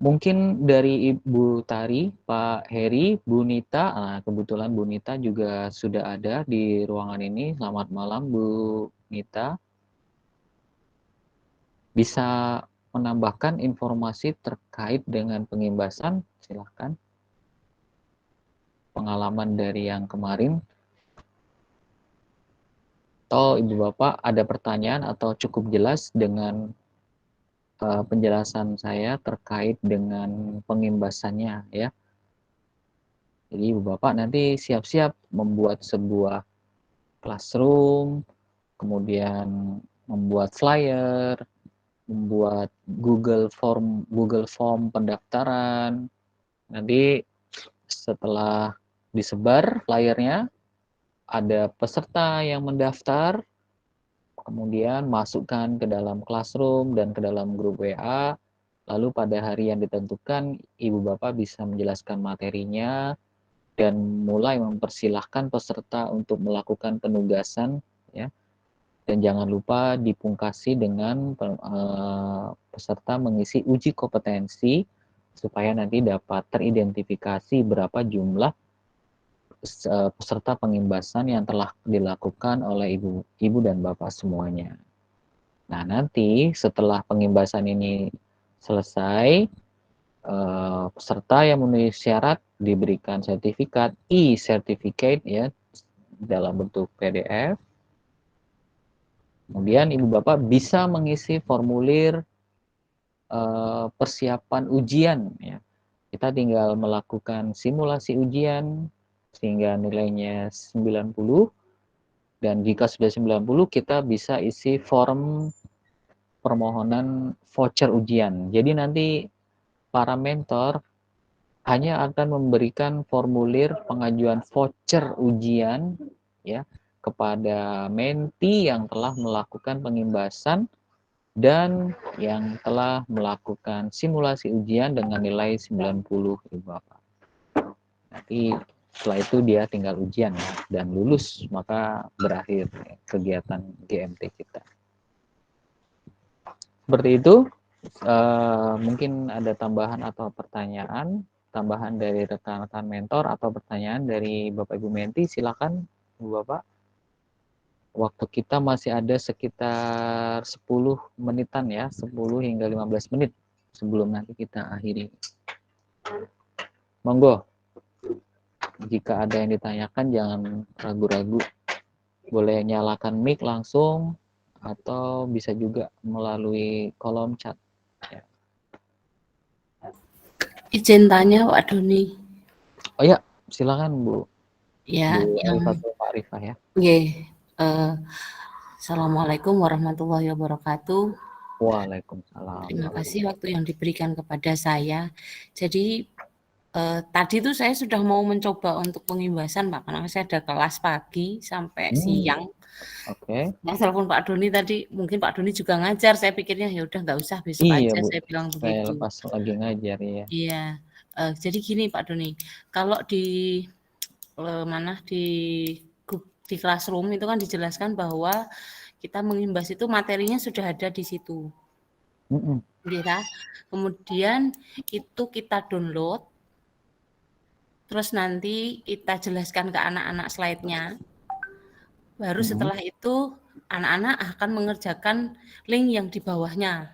Mungkin dari Ibu Tari, Pak Heri, Bu Nita, kebetulan Bu Nita juga sudah ada di ruangan ini. Selamat malam Bu Nita. Bisa menambahkan informasi terkait dengan pengimbasan, silahkan. Pengalaman dari yang kemarin. Atau Ibu Bapak ada pertanyaan atau cukup jelas dengan penjelasan saya terkait dengan pengimbasannya, ya. Jadi Ibu Bapak nanti siap-siap membuat sebuah classroom, kemudian membuat flyer, membuat Google Form pendaftaran. Nanti setelah disebar flyernya, ada peserta yang mendaftar, kemudian masukkan ke dalam classroom dan ke dalam grup WA, lalu pada hari yang ditentukan Ibu Bapak bisa menjelaskan materinya dan mulai mempersilahkan peserta untuk melakukan penugasan, ya. Dan jangan lupa dipungkasi dengan peserta mengisi uji kompetensi supaya nanti dapat teridentifikasi berapa jumlah peserta pengimbasan yang telah dilakukan oleh ibu dan bapak semuanya. Nah, nanti setelah pengimbasan ini selesai, peserta yang memenuhi syarat diberikan sertifikat e-certificate, ya, dalam bentuk PDF. Kemudian ibu bapak bisa mengisi formulir persiapan ujian, ya. Kita tinggal melakukan simulasi ujian sehingga nilainya 90, dan jika sudah 90 kita bisa isi form permohonan voucher ujian. Jadi nanti para mentor hanya akan memberikan formulir pengajuan voucher ujian, ya, kepada menti yang telah melakukan pengimbasan dan yang telah melakukan simulasi ujian dengan nilai 90, Ibu Bapak. Nanti Setelah itu dia tinggal ujian ya, dan lulus maka berakhir kegiatan GMT kita. Seperti itu. Mungkin ada tambahan atau pertanyaan tambahan dari rekan-rekan mentor atau pertanyaan dari Bapak Ibu Menti, silakan Bu Bapak. Waktu kita masih ada sekitar 10 menitan ya, 10 hingga 15 menit sebelum nanti kita akhiri. Monggo. Jika ada yang ditanyakan jangan ragu-ragu. Boleh nyalakan mic langsung atau bisa juga melalui kolom chat. Ya. Izin tanya Pak Doni. Oh ya, silakan Bu. Ya, Bu Arifah Pak Arifah ya. Assalamualaikum warahmatullahi wabarakatuh. Waalaikumsalam. Terima kasih waktu yang diberikan kepada saya. Jadi tadi itu saya sudah mau mencoba untuk pengimbasan Pak, karena saya ada kelas pagi sampai siang. Oke. Yang telepon Pak Doni tadi, mungkin Pak Doni juga ngajar, saya pikirnya ya udah nggak usah besok Iya, aja, Bu. saya bilang Saya begitu. lepas lagi ngajar ya. Iya, jadi gini Pak Doni, kalau di di Classroom itu kan dijelaskan bahwa kita mengimbas itu materinya sudah ada di situ. Ya. Kemudian itu kita download, terus nanti kita jelaskan ke anak-anak slide-nya. Baru setelah itu anak-anak akan mengerjakan link yang di bawahnya.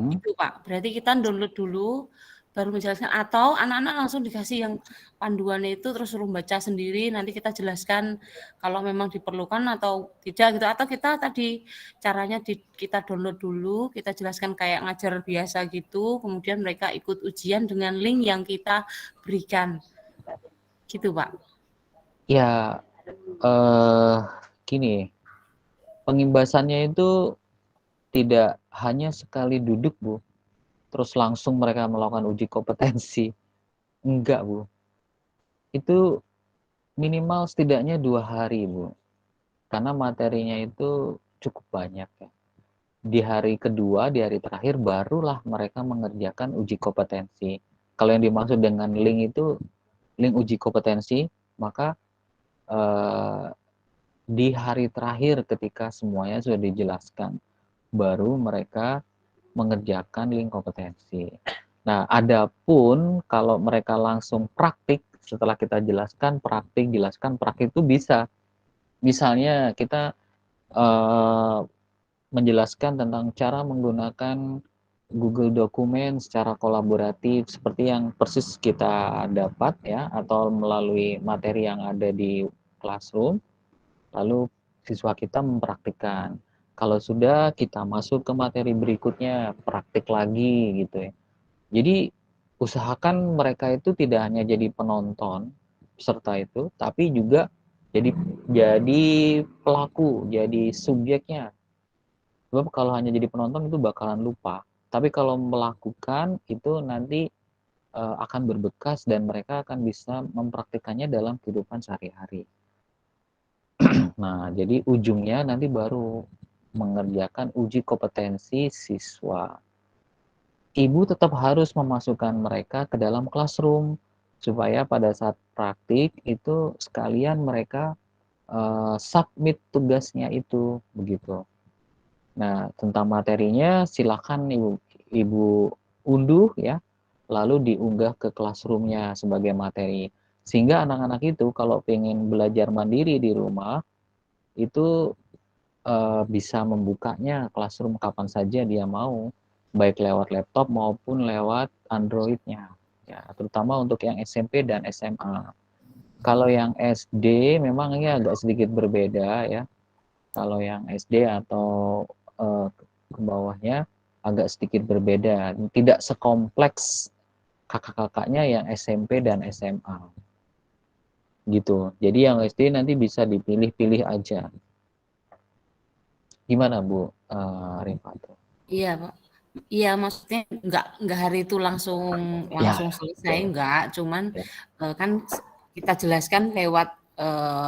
Itu Pak, berarti kita download dulu, baru menjelaskan, atau anak-anak langsung dikasih yang panduannya itu terus suruh baca sendiri, nanti kita jelaskan kalau memang diperlukan atau tidak gitu, atau kita tadi caranya kita download dulu, kita jelaskan kayak ngajar biasa gitu, kemudian mereka ikut ujian dengan link yang kita berikan. Gitu Pak. Ya, gini, pengimbasannya itu tidak hanya sekali duduk Bu, terus langsung mereka melakukan uji kompetensi. Enggak Bu. Itu minimal setidaknya 2 hari Bu. Karena materinya itu cukup banyak ya. Di hari kedua, di hari terakhir barulah mereka mengerjakan uji kompetensi. Kalau yang dimaksud dengan link itu link uji kompetensi, maka di hari terakhir ketika semuanya sudah dijelaskan, baru mereka mengerjakan link kompetensi. Nah, adapun kalau mereka langsung praktik, setelah kita jelaskan praktik itu bisa. Misalnya kita menjelaskan tentang cara menggunakan Google Dokumen secara kolaboratif seperti yang persis kita dapat ya, atau melalui materi yang ada di Classroom, lalu siswa kita mempraktikkan. Kalau sudah, kita masuk ke materi berikutnya, praktik lagi gitu ya. Jadi usahakan mereka itu tidak hanya jadi penonton peserta itu, tapi juga jadi pelaku, jadi subjeknya. Sebab kalau hanya jadi penonton itu bakalan lupa. Tapi kalau melakukan itu nanti akan berbekas dan mereka akan bisa mempraktikannya dalam kehidupan sehari-hari. Nah, jadi ujungnya nanti baru mengerjakan uji kompetensi siswa. Ibu tetap harus memasukkan mereka ke dalam Classroom supaya pada saat praktik itu sekalian mereka submit tugasnya itu begitu. Nah, tentang materinya silakan Ibu unduh ya, lalu diunggah ke Classroom-nya sebagai materi. Sehingga anak-anak itu kalau pengen belajar mandiri di rumah, itu bisa membukanya Classroom kapan saja dia mau, baik lewat laptop maupun lewat Android-nya. Ya, terutama untuk yang SMP dan SMA. Kalau yang SD memang ini agak sedikit berbeda ya. Kalau yang SD atau ke bawahnya agak sedikit berbeda, tidak sekompleks kakak-kakaknya yang SMP dan SMA gitu. Jadi yang SD nanti bisa dipilih-pilih aja. Gimana Bu Rifat? Iya Pak. Iya maksudnya enggak hari itu langsung selesai, enggak, cuman kan kita jelaskan lewat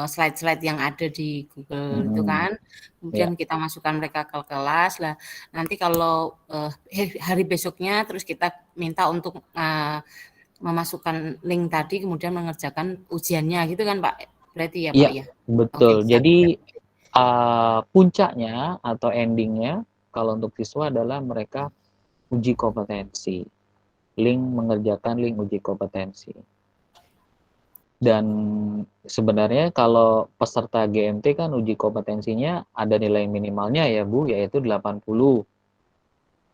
slide-slide yang ada di Google itu kan, kemudian kita masukkan mereka ke kelas lah. Nanti kalau hari besoknya terus kita minta untuk memasukkan link tadi kemudian mengerjakan ujiannya gitu kan Pak? Berarti ya Pak Iya, ya? Oke, betul. siap. Jadi puncaknya atau endingnya kalau untuk siswa adalah mereka uji kompetensi, mengerjakan link uji kompetensi. Dan sebenarnya kalau peserta GMT kan uji kompetensinya ada nilai minimalnya ya Bu, yaitu 80.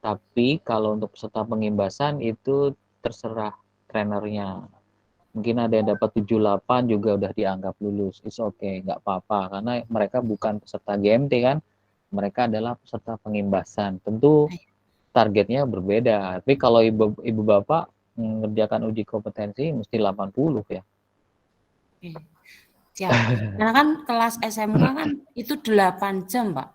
Tapi kalau untuk peserta pengimbasan itu terserah trainernya. Mungkin ada yang dapat 78 juga udah dianggap lulus. It's okay, nggak apa-apa. Karena mereka bukan peserta GMT kan, mereka adalah peserta pengimbasan. Tentu targetnya berbeda. Tapi kalau ibu bapak mengerjakan uji kompetensi mesti 80 ya. Siap. Karena kan kelas SMK kan itu 8 jam Pak.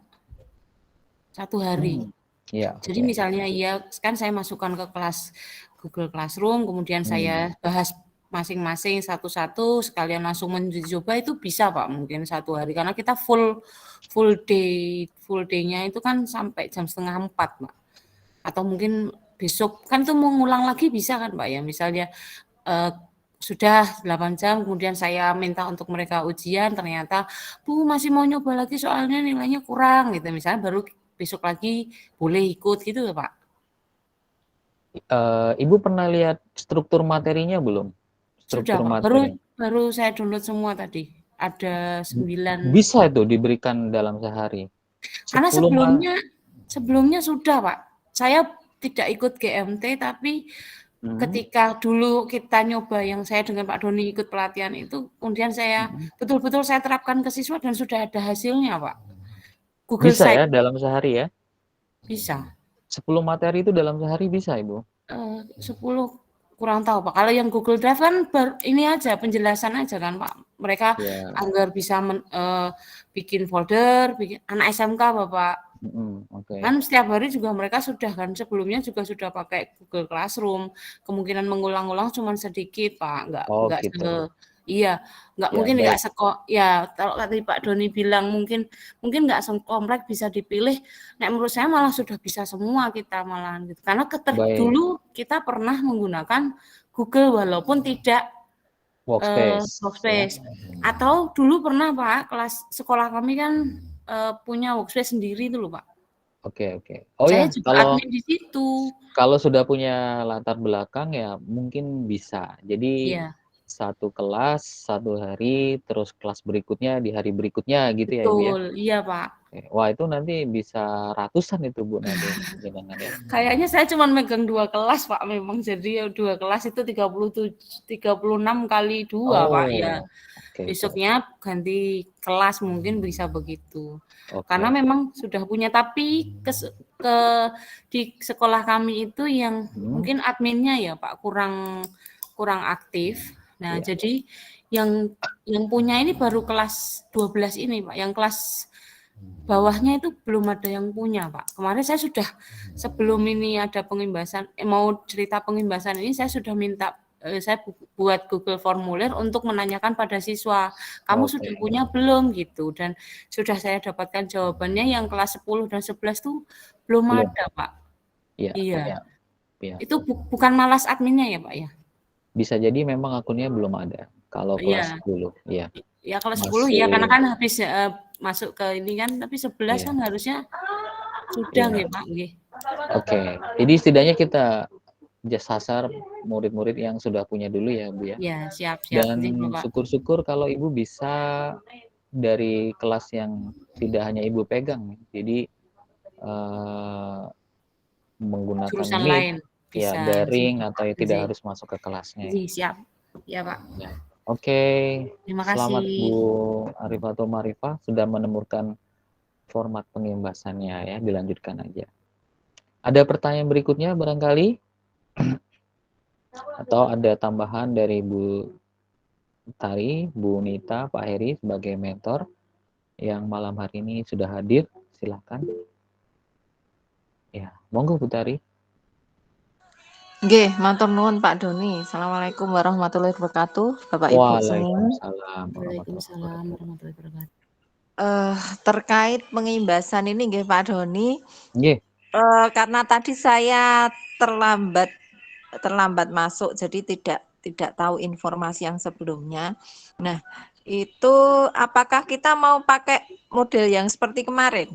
1 hari. Iya. Jadi misalnya ya kan saya masukkan ke kelas Google Classroom, kemudian saya bahas masing-masing satu-satu, sekalian langsung mencoba itu bisa Pak mungkin 1 hari karena kita full day-nya itu kan sampai jam 3:30 Pak. Atau mungkin besok kan itu mau ngulang lagi bisa kan Pak ya, misalnya sudah 8 jam kemudian saya minta untuk mereka ujian ternyata Bu masih mau nyoba lagi soalnya nilainya kurang gitu misalnya baru besok lagi boleh ikut gitu ya Pak. Ibu pernah lihat struktur materinya belum? Sudah Pak, baru saya download semua tadi. Ada 9. Bisa itu diberikan dalam sehari. Karena sebelumnya sudah Pak. Saya tidak ikut GMT tapi ketika dulu kita nyoba yang saya dengan Pak Doni ikut pelatihan itu, kemudian saya betul-betul saya terapkan ke siswa dan sudah ada hasilnya Pak. Google bisa Site. Ya dalam sehari ya? Bisa. 10 materi itu dalam sehari bisa Ibu? 10 kurang tahu Pak. Kalau yang Google Drive kan ini aja penjelasan aja kan Pak. Mereka agar bisa bikin folder, bikin anak SMK Bapak. Kan setiap hari juga mereka sudah kan sebelumnya juga sudah pakai Google Classroom. Kemungkinan mengulang-ulang cuma sedikit Pak, enggak gitu. Iya, nggak mungkin nggak ya kalau tadi Pak Doni bilang mungkin nggak sekomplek bisa dipilih. Nah menurut saya malah sudah bisa semua kita malahan gitu. Karena dulu kita pernah menggunakan Google walaupun tidak Workspace. Atau dulu pernah Pak sekolah kami kan punya Workspace sendiri itu loh Pak. Oke. Saya juga admin di situ. Kalau sudah punya latar belakang ya mungkin bisa. Jadi satu kelas, 1 hari, terus kelas berikutnya di hari berikutnya gitu ya Ibu ya? Betul, iya Pak. Wah itu nanti bisa ratusan itu Bu nanti jangan ya. Kayaknya saya cuma megang 2 kelas Pak memang jadi 2 kelas itu 36 kali 2 Pak ya. Besoknya ganti kelas mungkin bisa begitu. Karena memang sudah punya tapi di sekolah kami itu yang mungkin adminnya ya Pak kurang aktif. Nah, jadi yang punya ini baru kelas 12 ini Pak. Yang kelas bawahnya itu belum ada yang punya Pak. Kemarin saya sudah sebelum ini ada pengimbasan mau cerita pengimbasan ini saya sudah minta saya buat Google formulir untuk menanyakan pada siswa, kamu sudah punya belum gitu dan sudah saya dapatkan jawabannya yang kelas 10 dan 11 tuh belum ada Pak. Iya. Itu bukan malas adminnya ya Pak ya? Bisa jadi memang akunnya belum ada kalau kelas 10 ya. Ya kelas 10 ya karena kan habis masuk ke ini kan tapi 11 kan harusnya sudah nggih Pak nggih. Oke. Jadi setidaknya kita sasar murid-murid yang sudah punya dulu ya Bu ya. Ya, siap. Dan syukur-syukur kalau Ibu bisa dari kelas yang tidak hanya Ibu pegang. Jadi menggunakan jurusan lain bisa daring atau tidak harus masuk ke kelasnya. Siap. Ya Pak. Oke. Terima kasih. Selamat Bu Arifatul Marifah sudah menemukan format pengimbasannya ya, dilanjutkan aja. Ada pertanyaan berikutnya barangkali? Atau ada tambahan dari Bu Tari, Bu Nita, Pak Heri sebagai mentor yang malam hari ini sudah hadir, silakan. Ya, monggo Bu Tari. Nggih, matur nuwun Pak Doni. Assalamualaikum warahmatullahi wabarakatuh. Bapak Ibu semua. Waalaikumsalam warahmatullahi wabarakatuh. Terkait pengimbasan ini nggih Pak Doni. Nggih. Karena tadi saya terlambat terlambat masuk, jadi tidak tahu informasi yang sebelumnya. Nah, itu apakah kita mau pakai model yang seperti kemarin?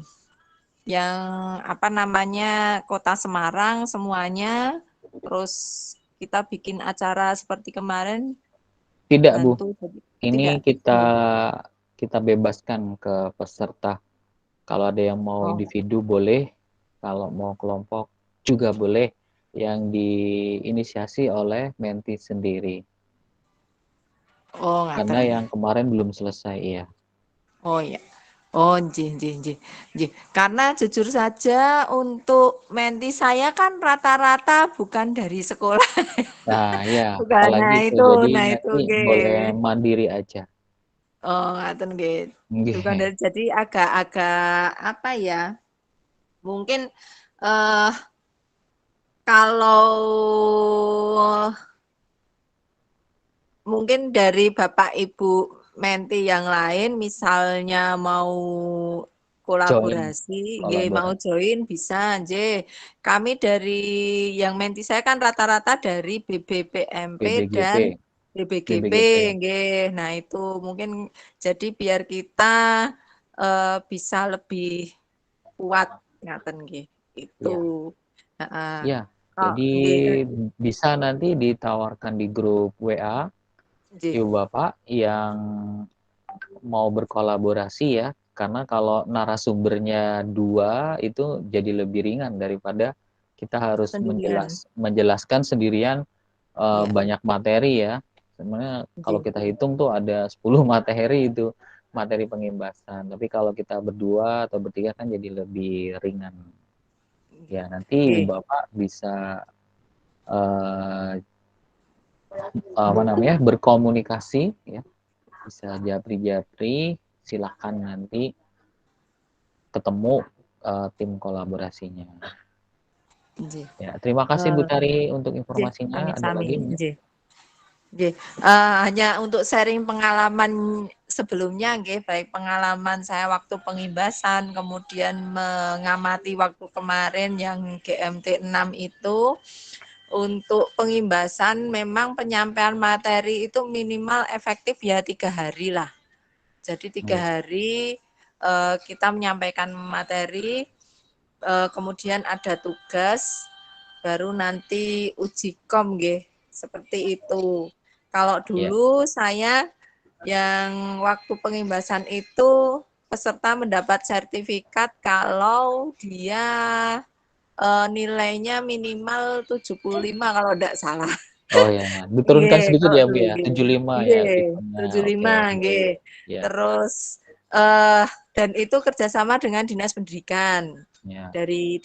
Yang apa namanya, Kota Semarang semuanya, terus kita bikin acara seperti kemarin, Tidak, Bu. bantu Ini tidak? kita bebaskan ke peserta. Kalau ada yang mau Oh. individu boleh, kalau mau kelompok juga boleh, yang diinisiasi oleh menti sendiri. Oh, Karena ngaten. yang kemarin belum selesai, iya. Oh iya. Oh, nggih, nggih, nggih, nggih. Karena jujur saja untuk menti saya kan rata-rata bukan dari sekolah. Nah, ya, Bukan, apalagi itu. Jadi nah itu nanti boleh nggih. mandiri aja. Oh, ngaten nggih. Bukan Nggih. dari, jadi agak apa ya? Mungkin eh kalau mungkin dari Bapak Ibu menti yang lain misalnya mau kolaborasi, nggih mau join bisa nggih. Kami dari yang menti saya kan rata-rata dari BBPMP dan BBGP nggih. Nah, itu mungkin jadi biar kita bisa lebih kuat ngaten nggih. Itu. Heeh. Iya. Oh, Jadi nggih. bisa nanti ditawarkan di grup WA Nggih. Ibu Bapak yang mau berkolaborasi ya, karena kalau narasumbernya 2 itu jadi lebih ringan daripada kita harus Sendirian. menjelaskan sendirian Iya. banyak materi ya. Sebenarnya kalau Nggih. kita hitung tuh ada 10 materi itu, materi pengimbasan. Tapi kalau kita berdua atau bertiga kan jadi lebih ringan. Ya, nanti Ibu Bapak bisa apa namanya, berkomunikasi ya. Bisa japri-japri, silakan nanti ketemu tim kolaborasinya. Nggih. Ya, terima kasih Bu Tari untuk Nggih, informasinya. Ada sami-sami, lagi? nggih. Nggih, hanya untuk sharing pengalaman sebelumnya nggih, baik pengalaman saya waktu pengimbasan, kemudian mengamati waktu kemarin yang GMT 6 itu, untuk pengimbasan memang penyampaian materi itu minimal efektif ya 3 hari lah. Jadi 3 hari kita menyampaikan materi, kemudian ada tugas, baru nanti uji kom nggih, seperti itu. Kalau dulu saya yang waktu pengimbasan itu peserta mendapat sertifikat kalau dia nilainya minimal 75 kalau tidak salah. Oh ya, diturunkan Nggih, sedikit kalau ya Bu dulu ya, nggih. 75 ya Nggih, tipenya. 75 nggih. Ya. Terus dan itu kerjasama dengan Dinas Pendidikan. Ya. Dari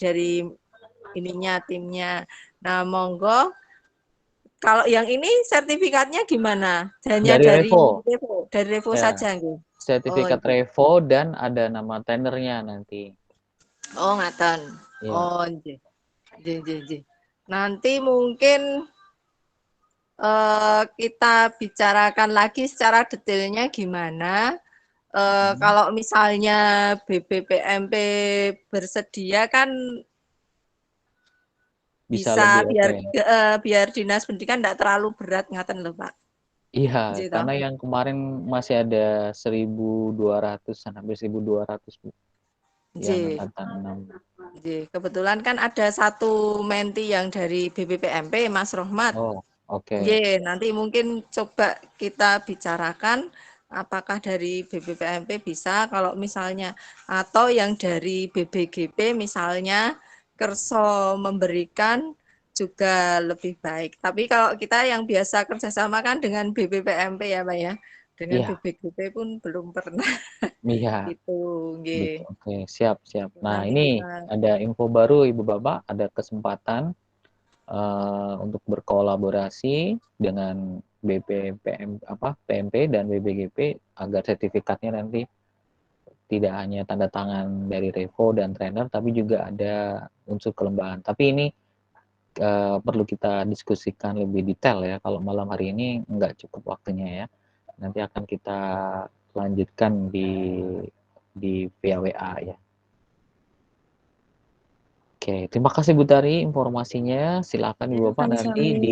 ininya timnya. Nah, monggo kalau yang ini sertifikatnya gimana? Hanya Dari dari Revo. Revo Ya. saja nggih. Sertifikat Revo dan ada nama tenernya nanti. Oh, ngaten. Ya. Oh, nggih. Nggih. Nanti mungkin kita bicarakan lagi secara detailnya gimana. Kalau misalnya BBPMP bersedia kan bisa biar Dinas Pendidikan tidak terlalu berat ngaten lho, Pak. Iya, karena yang kemarin masih ada 1.200-an, hampir 1.200 Bu. Yang angkatan 6. Kebetulan kan ada satu menti yang dari BBPMP, Mas Rohmat. Oh, oke. Nanti mungkin coba kita bicarakan apakah dari BBPMP bisa, kalau misalnya atau yang dari BBGP misalnya kerso memberikan juga lebih baik. Tapi kalau kita yang biasa kerjasama kan dengan BBPMP ya Pak ya, dengan BBGP pun belum pernah. Iya. Gitu, nggih. Oke, siap. Nah, Nanti ini kita ada info baru Ibu Bapak, ada kesempatan untuk berkolaborasi dengan PMP dan BBGP agar sertifikatnya nanti tidak hanya tanda tangan dari Revo dan trainer, tapi juga ada unsur kelembagaan. Tapi ini perlu kita diskusikan lebih detail ya. Kalau malam hari ini nggak cukup waktunya ya. Nanti akan kita lanjutkan di via WA ya. Oke. Oke, terima kasih Bu Tari informasinya. Silakan Ibu Bapak nanti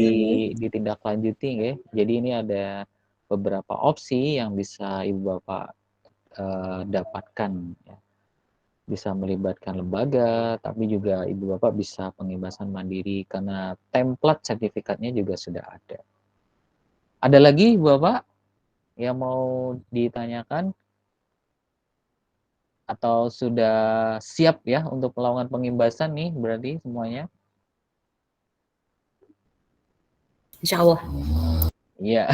ditindaklanjuti nggih. Jadi ini ada beberapa opsi yang bisa Ibu Bapak dapatkan ya. Bisa melibatkan lembaga, tapi juga Ibu Bapak bisa pengimbasan mandiri karena template sertifikatnya juga sudah ada. Ada lagi Ibu Bapak yang mau ditanyakan? Atau sudah siap ya untuk melakukan pengimbasan nih berarti semuanya? Insya Allah. Iya.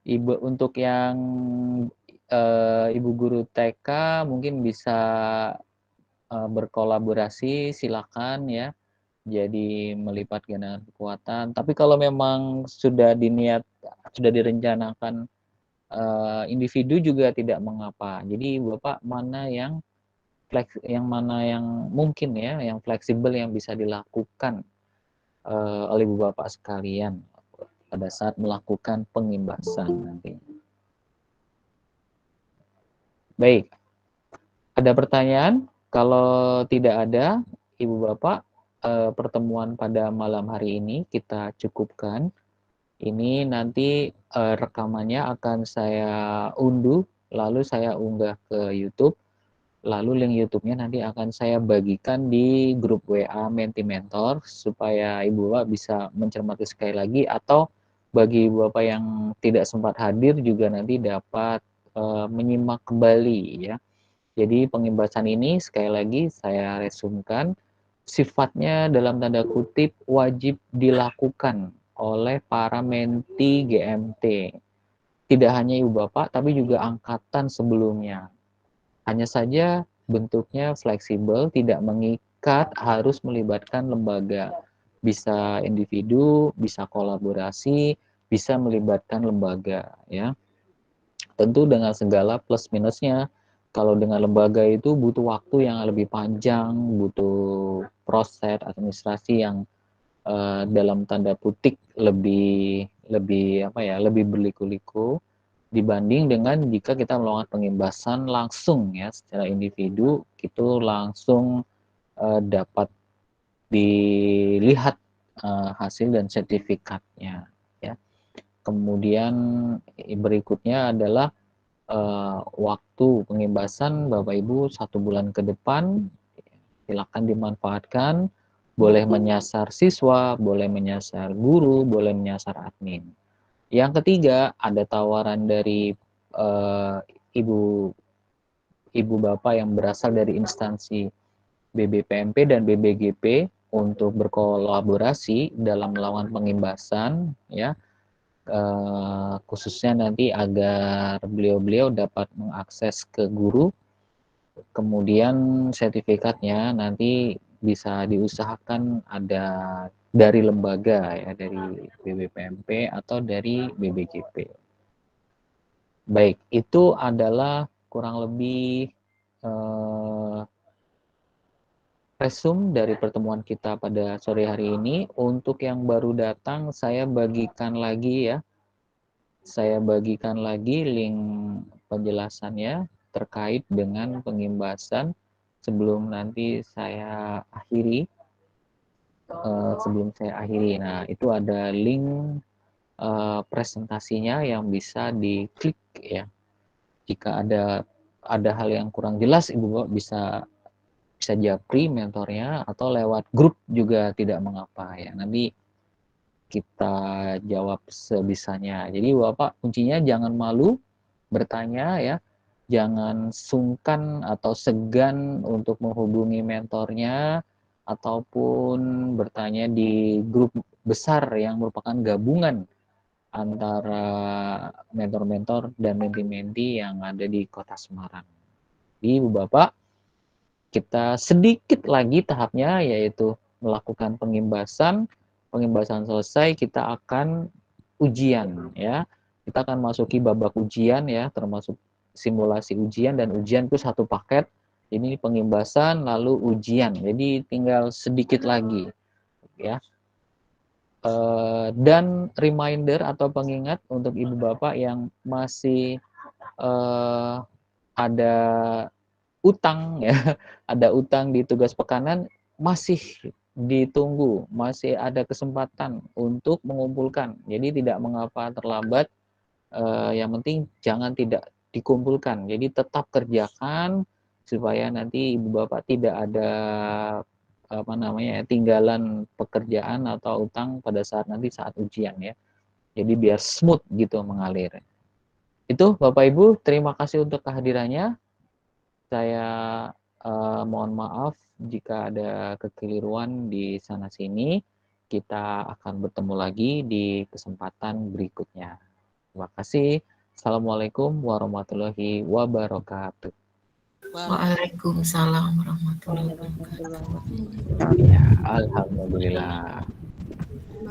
Ibu untuk yang Ibu guru TK mungkin bisa berkolaborasi, silakan ya. Jadi melipat gandakan kekuatan. Tapi kalau memang sudah direncanakan individu juga tidak mengapa. Jadi Bapak mana yang mungkin ya, yang fleksibel yang bisa dilakukan oleh Ibu Bapak sekalian pada saat melakukan pengimbasan nanti. Baik, ada pertanyaan? Kalau tidak ada, Ibu Bapak, pertemuan pada malam hari ini kita cukupkan. Ini nanti rekamannya akan saya unduh, lalu saya unggah ke YouTube. Lalu link YouTube-nya nanti akan saya bagikan di grup WA Mentimentor supaya Ibu Bapak bisa mencermati sekali lagi, atau bagi Ibu Bapak yang tidak sempat hadir juga nanti dapat menyimak kembali ya. Jadi pengimbasan ini sekali lagi saya resumkan, sifatnya dalam tanda kutip wajib dilakukan oleh para menti GMT. Tidak hanya Ibu Bapak tapi juga angkatan sebelumnya. Hanya saja bentuknya fleksibel, tidak mengikat, harus melibatkan lembaga. Bisa individu, bisa kolaborasi, bisa melibatkan lembaga ya. Tentu dengan segala plus minusnya. Kalau dengan lembaga itu butuh waktu yang lebih panjang, butuh proses administrasi yang dalam tanda kutip lebih berliku-liku dibanding dengan jika kita melakukan pengimbasan langsung ya secara individu, itu langsung dapat dilihat hasil dan sertifikatnya ya. Kemudian berikutnya adalah waktu pengimbasan Bapak Ibu 1 bulan ke depan, silakan dimanfaatkan, boleh menyasar siswa, boleh menyasar guru, boleh menyasar admin. Yang ketiga, ada tawaran dari ibu bapak yang berasal dari instansi BBPMP dan BBGP untuk berkolaborasi dalam melakukan pengimbasan ya, khususnya nanti agar beliau-beliau dapat mengakses ke guru, kemudian sertifikatnya nanti bisa diusahakan ada dari lembaga ya, dari BBPMP atau dari BBGP. Baik, itu adalah kurang lebih resum dari pertemuan kita pada sore hari ini. Untuk yang baru datang, saya bagikan lagi ya. Saya bagikan lagi link penjelasannya terkait dengan pengimbasan sebelum nanti saya akhiri. Nah, itu ada link presentasinya yang bisa diklik ya. Jika ada hal yang kurang jelas, Ibu Bapak bisa japri mentornya atau lewat grup juga tidak mengapa ya. Nanti kita jawab sebisanya. Jadi Bapak kuncinya jangan malu bertanya ya. Jangan sungkan atau segan untuk menghubungi mentornya ataupun bertanya di grup besar yang merupakan gabungan antara mentor-mentor dan menti-menti yang ada di Kota Semarang. Jadi Ibu Bapak, kita sedikit lagi tahapnya yaitu melakukan pengimbasan. Pengimbasan selesai, kita akan ujian ya. Kita akan masuki babak ujian ya, termasuk simulasi ujian, dan ujian itu satu paket. Ini pengimbasan lalu ujian. Jadi tinggal sedikit lagi ya. Dan reminder atau pengingat untuk Ibu Bapak yang masih ada utang ya, ada utang di tugas pekanan, masih ditunggu, masih ada kesempatan untuk mengumpulkan. Jadi tidak mengapa terlambat, yang penting jangan tidak dikumpulkan. Jadi tetap kerjakan supaya nanti ibu bapak tidak ada tinggalan pekerjaan atau utang pada saat ujian ya. Jadi biar smooth gitu mengalir. Itu Bapak Ibu, terima kasih untuk kehadirannya. Saya mohon maaf jika ada kekeliruan di sana sini. Kita akan bertemu lagi di kesempatan berikutnya. Terima kasih. Assalamualaikum warahmatullahi wabarakatuh. Waalaikumsalam warahmatullahi wabarakatuh. Ya, alhamdulillah.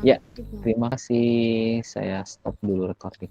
Ya, terima kasih. Saya stop dulu recording.